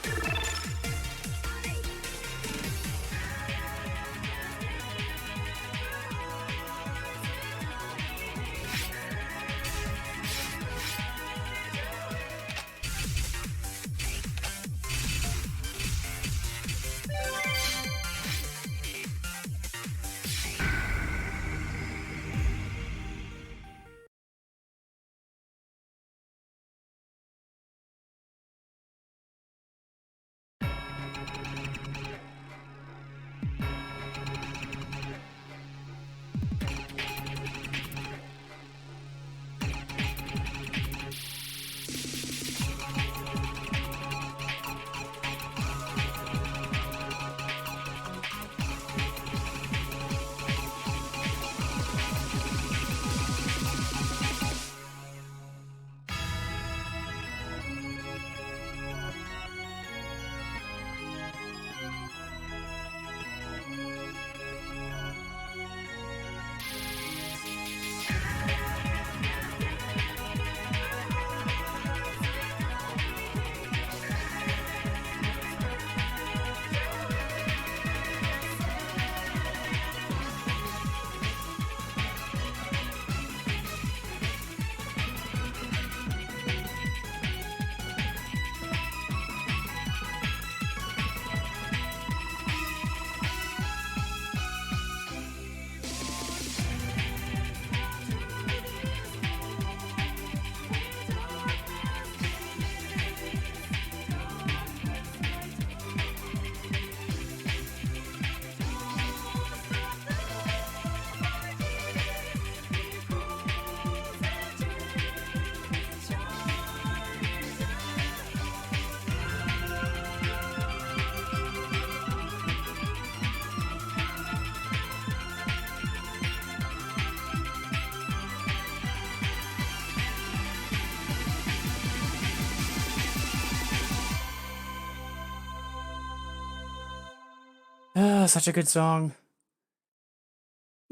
Such a good song.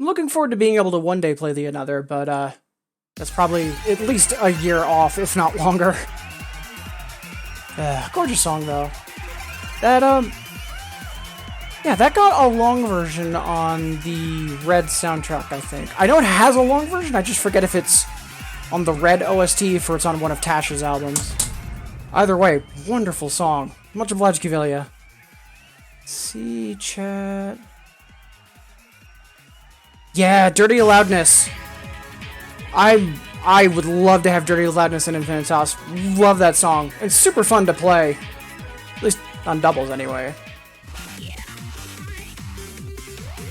I'm looking forward to being able to one day play the Another, but that's probably at least a year off, if not longer. Gorgeous song, though. That, yeah, that got a long version on the Red soundtrack, I think. I know it has a long version, I just forget if it's on the Red OST or it's on one of Tash's albums. Either way, wonderful song. Much obliged, Cavelia. See, chat. Yeah, Dirty Loudness. I would love to have Dirty Loudness in Infinitas. Love that song. It's super fun to play. At least on doubles, anyway.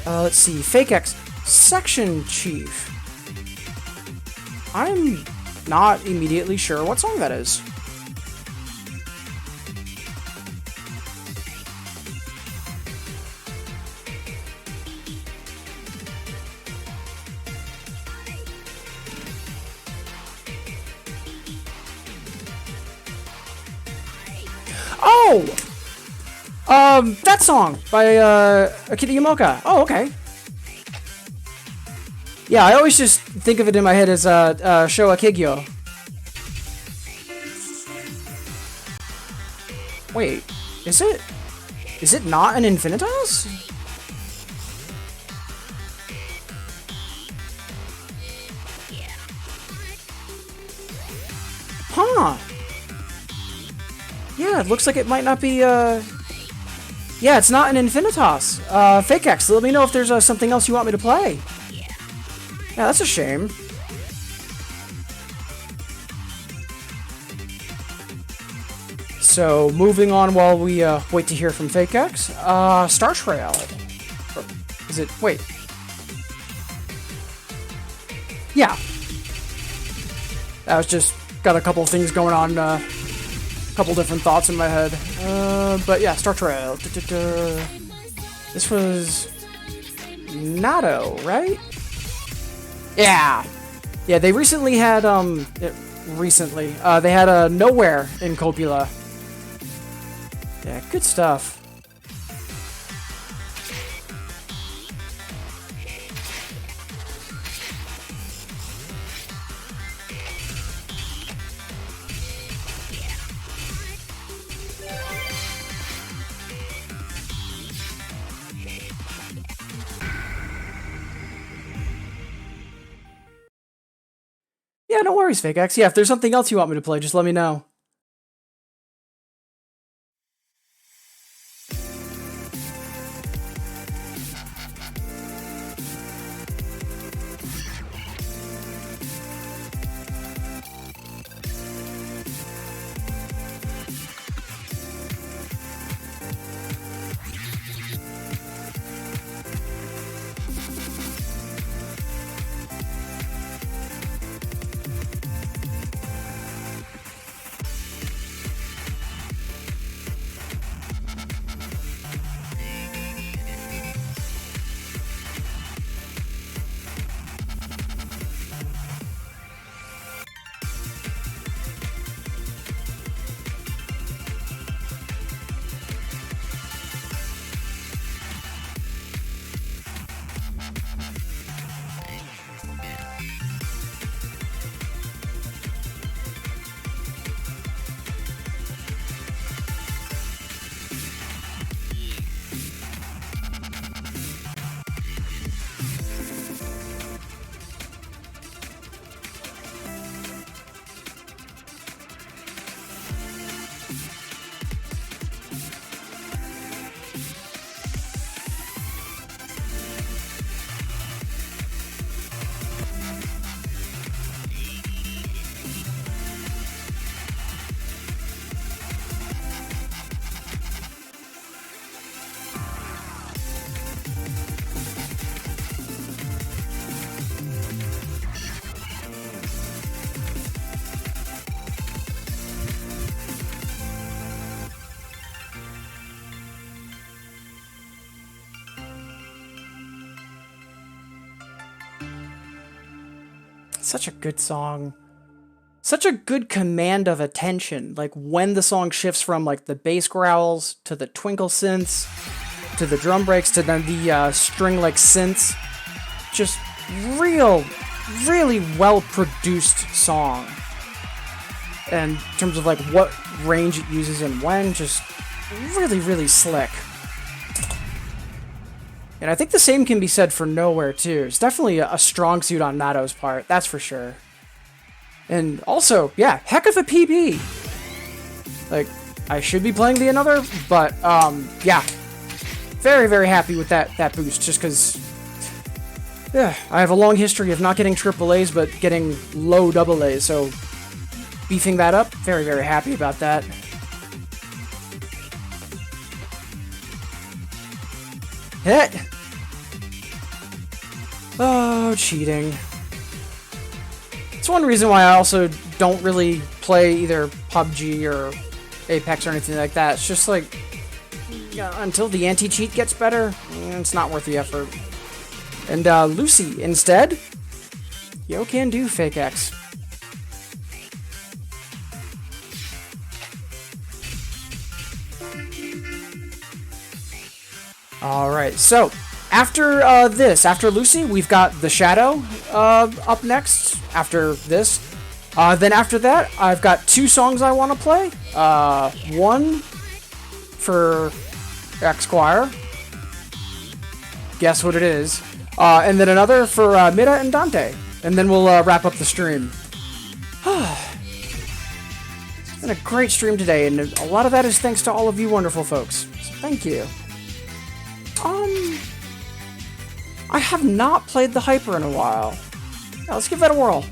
Let's see. Fake X. Section Chief. I'm not immediately sure what song that is. Oh! That song by Akira Yamaoka. Oh, okay. Yeah, I always just think of it in my head as Showa Kigyo. Wait, is it? Is it not an Infinitas? Huh. Yeah, it looks like it might not be, Yeah, it's not an Infinitas. Fake X, let me know if there's something else you want me to play. Yeah, that's a shame. So, moving on while we wait to hear from Fake X. Star Trail. Or is it? Wait. Yeah. I was just got a couple things going on, a couple different thoughts in my head. But yeah, Star Trail. This was Natto, right? Yeah. Yeah, they recently had, they had a Nowhere in Copula. Yeah, good stuff. Yeah, no worries, Fake X. Yeah, if there's something else you want me to play, just let me know. Such a good song. Such a good command of attention. Like when the song shifts from like the bass growls to the twinkle synths to the drum breaks to then the string like synths. Just really well produced song. And in terms of like what range it uses and when, just really slick. And I think the same can be said for Nowhere, too. It's definitely a strong suit on Natto's part, that's for sure. And also, yeah, heck of a PB! Like, I should be playing the Another, but, yeah. Very happy with that boost, just because... Yeah, I have a long history of not getting AAAs, but getting low AAs, so... Beefing that up, very happy about that. Hit! Oh, cheating. It's one reason why I also don't really play either PUBG or Apex or anything like that. It's just like, until the anti-cheat gets better, it's not worth the effort. And Lucy, instead, yo can do Fake X. Alright, so, After this, after Lucy, we've got the Shadow up next. After this, then after that, I've got 2 songs I want to play. One for Esquire. Guess what it is. And then another for Mida and Dante. And then we'll wrap up the stream. It's been a great stream today, and a lot of that is thanks to all of you wonderful folks. So thank you. I have not played the Hyper in a while. Yeah, let's give that a whirl.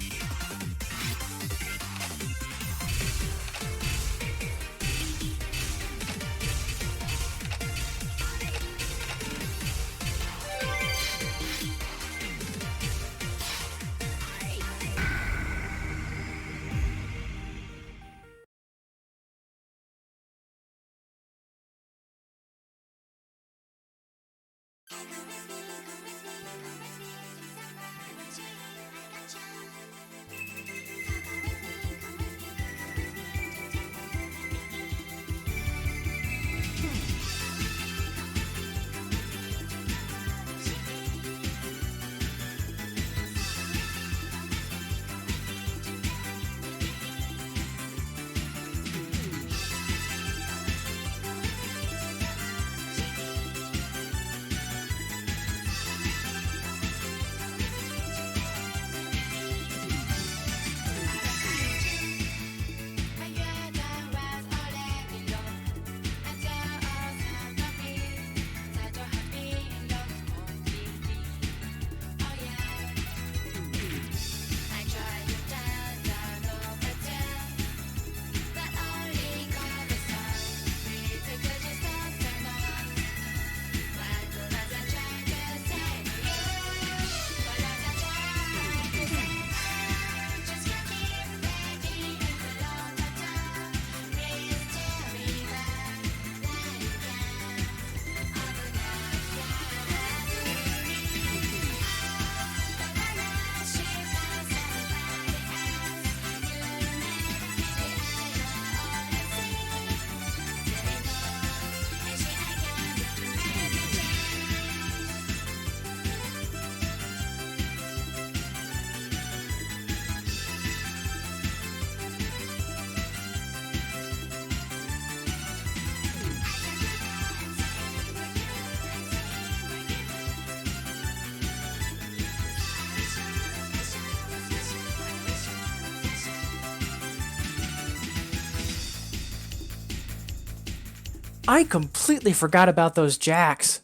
I completely forgot about those jacks.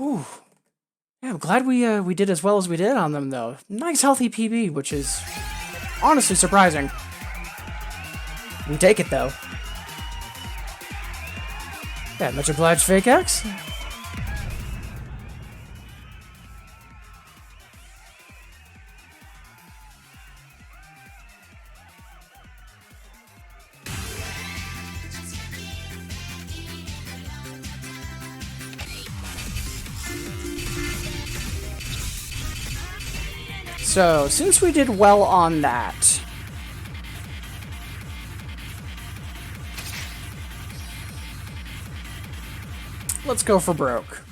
Ooh. Yeah, I'm glad we did as well as we did on them, though. Nice healthy PB, which is honestly surprising. We take it, though. Yeah, much obliged, Fake X. So, since we did well on that, let's go for broke.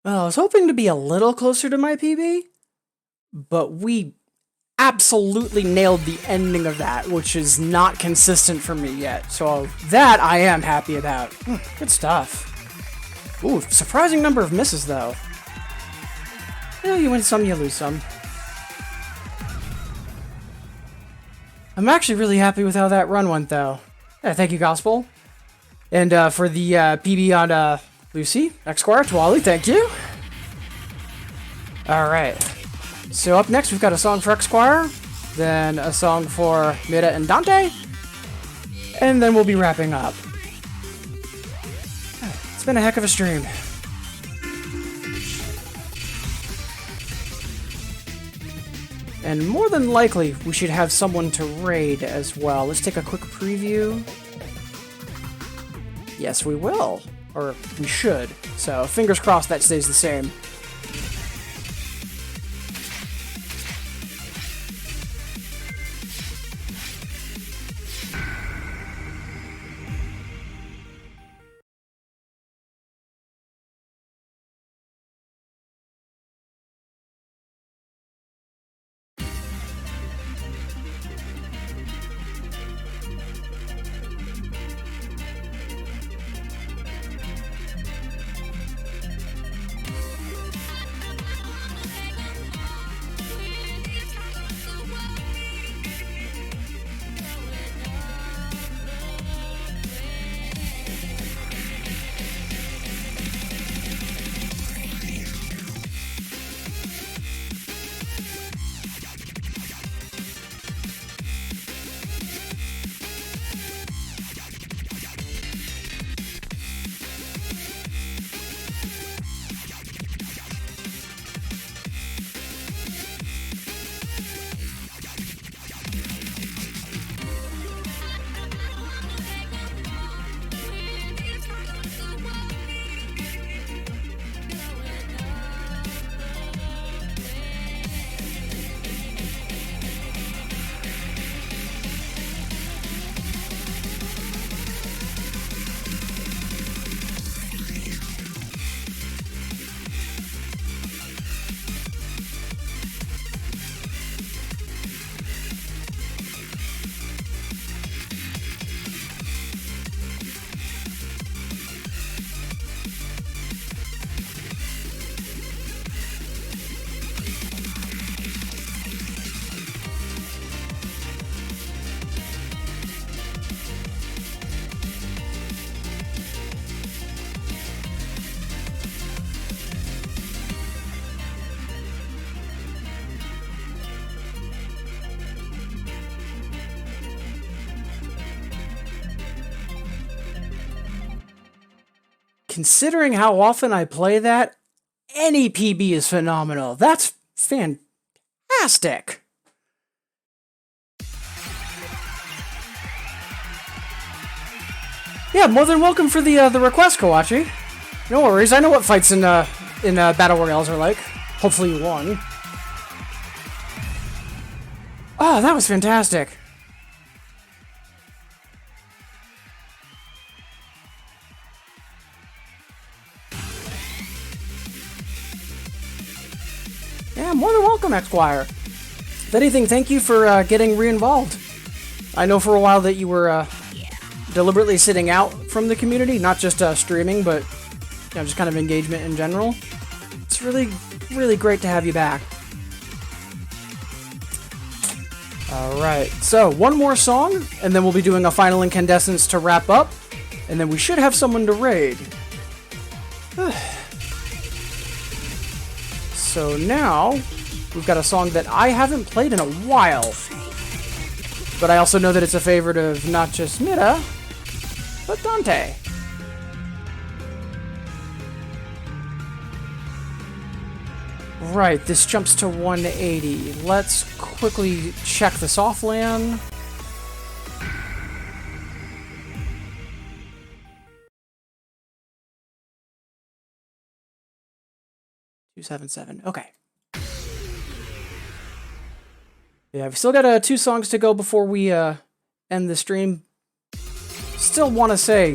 Well, I was hoping to be a little closer to my PB, but we absolutely nailed the ending of that, which is not consistent for me yet. So that I am happy about. Good stuff. Ooh, surprising number of misses, though. Yeah, you win some, you lose some. I'm actually really happy with how that run went, though. Yeah, thank you, Gospel. And for the PB on Lucy, Esquire, Twali, thank you. Alright. So up next, we've got a song for Esquire, then a song for Mira and Dante, and then we'll be wrapping up. It's been a heck of a stream. And more than likely, we should have someone to raid as well. Let's take a quick preview. Yes, we will. Or we should. So, fingers crossed that stays the same. Considering how often I play that, any PB is phenomenal. That's fantastic. Yeah, more than welcome for the request, Kawachi. No worries. I know what fights in battle royales are like. Hopefully you won. Oh, that was fantastic. Yeah, more than welcome, Esquire. If anything, thank you for getting re-involved. I know for a while that you were deliberately sitting out from the community, not just streaming, but you know, just kind of engagement in general. It's really, really great to have you back. Alright, so one more song, and then we'll be doing a final incandescence to wrap up, and then we should have someone to raid. So now, we've got a song that I haven't played in a while. But I also know that it's a favorite of not just Mira, but Dante. Right, this jumps to 180. Let's quickly check this offline. $277. Okay. Yeah, we've still got 2 songs to go before we end the stream. Still want to say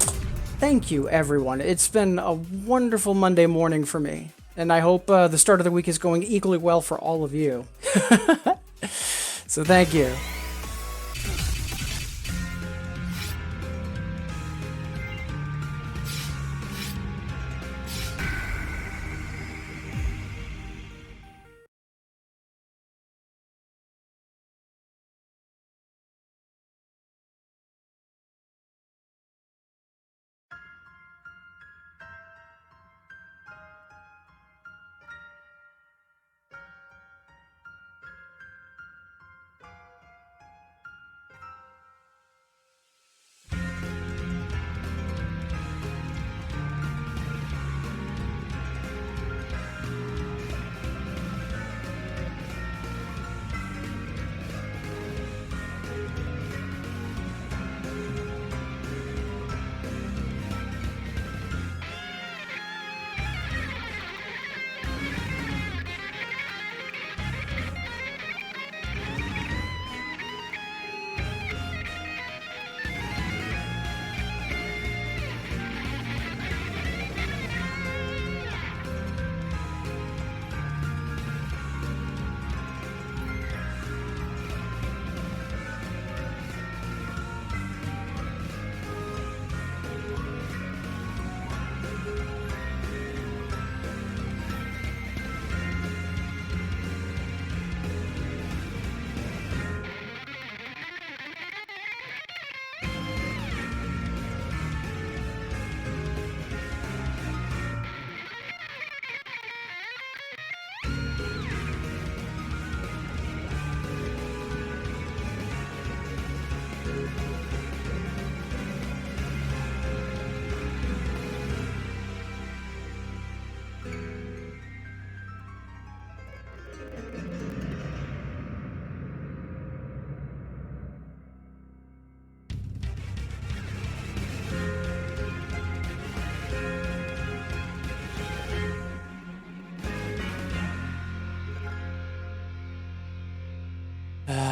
thank you, everyone. It's been a wonderful Monday morning for me. and I hope the start of the week is going equally well for all of you. So thank you.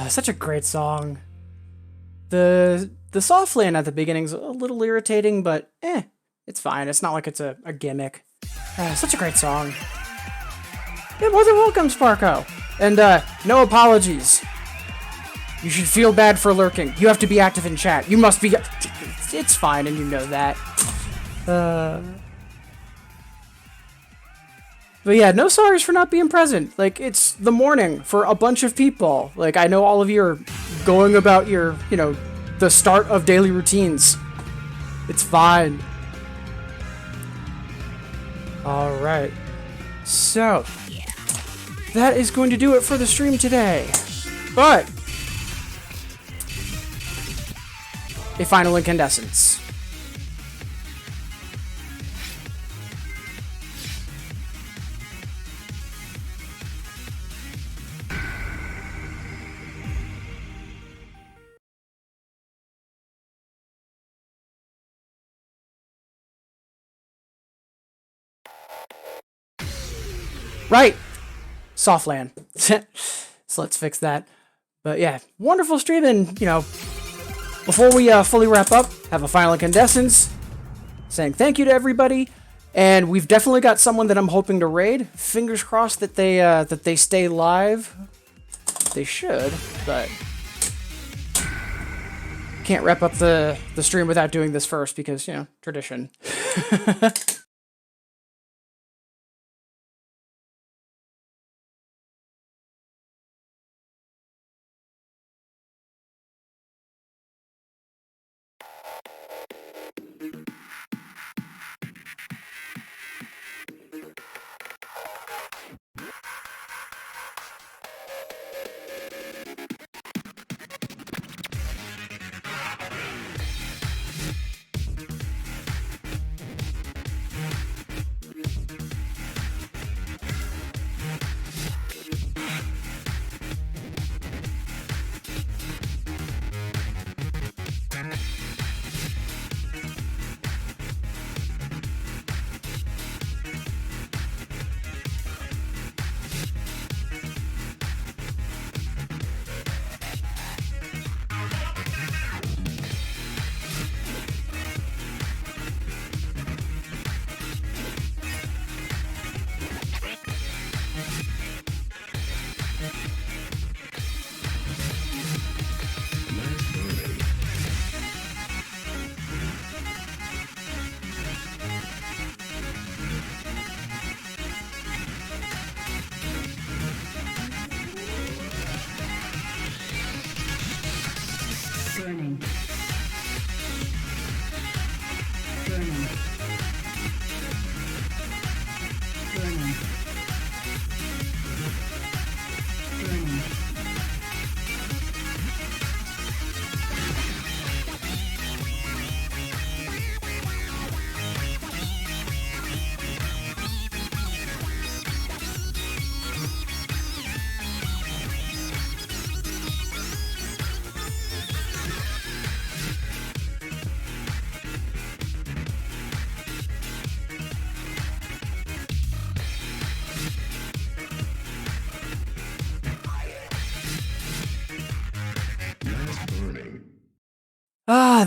Such a great song. The soft land at the beginning's a little irritating, but it's fine. It's not like it's a gimmick. Such a great song. Yeah, more than welcome, Sparko. And no apologies. You should feel bad for lurking. You have to be active in chat. You must be... It's fine, and you know that. But yeah, no sorries for not being present. Like, it's the morning for a bunch of people. Like, I know all of you are going about your, the start of daily routines. It's fine. Alright. So, that is going to do it for the stream today. But, a final incandescence. Right. Softland. So let's fix that. But yeah, wonderful stream, and, before we fully wrap up, have a final incandescence, saying thank you to everybody, and we've definitely got someone that I'm hoping to raid. Fingers crossed that they stay live. They should, but can't wrap up the stream without doing this first because, tradition. Burning. Burning. Burning. Burning.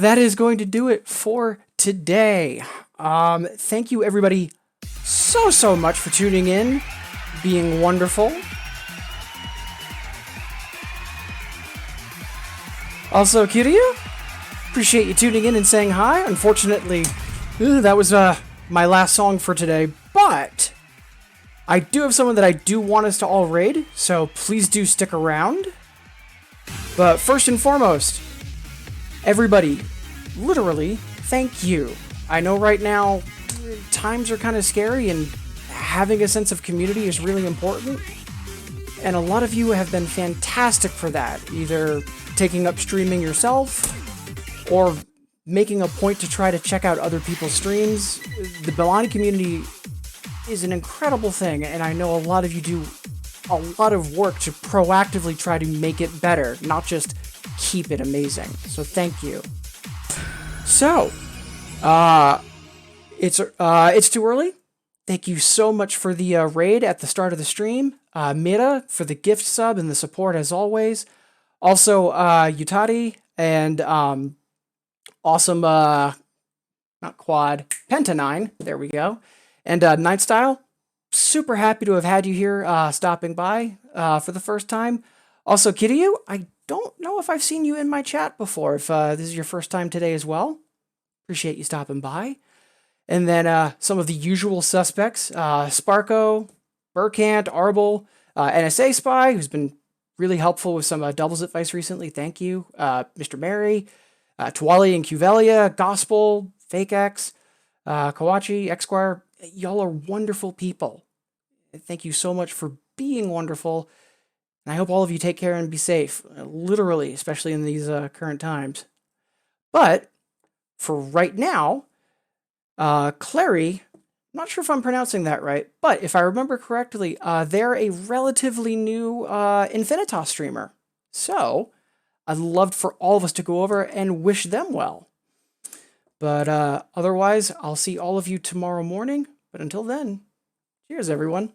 That is going to do it for today. Thank you everybody so much for tuning in, being wonderful. Also, Kiryu, appreciate you tuning in and saying hi. Unfortunately, that was my last song for today, but I do have someone that I do want us to all raid, so please do stick around. But first and foremost, everybody, literally, thank you. I know right now, times are kind of scary and having a sense of community is really important. And a lot of you have been fantastic for that, either taking up streaming yourself or making a point to try to check out other people's streams. The Belani community is an incredible thing, and I know a lot of you do a lot of work to proactively try to make it better, not just keep it amazing. So thank you. So, it's too early. Thank you so much for the raid at the start of the stream. Mira for the gift sub and the support as always. Also, Yutari and awesome, not quad, Penta9. There we go. And Night Style. Super happy to have had you here stopping by for the first time. Also, Kiryu, I don't know if I've seen you in my chat before, if this is your first time today as well. Appreciate you stopping by. And then some of the usual suspects, Sparko, Burkant, Arbel, NSA Spy, who's been really helpful with some doubles advice recently. Thank you. Mr. Mary, Tuwali and Cuvelia, Gospel, FakeX, Kawachi, Xquire. Y'all are wonderful people. Thank you so much for being wonderful. And I hope all of you take care and be safe, literally, especially in these current times. But for right now, Clary, not sure if I'm pronouncing that right, but if I remember correctly, they're a relatively new Infinitas streamer. So I'd love for all of us to go over and wish them well. But otherwise, I'll see all of you tomorrow morning. But until then, cheers, everyone.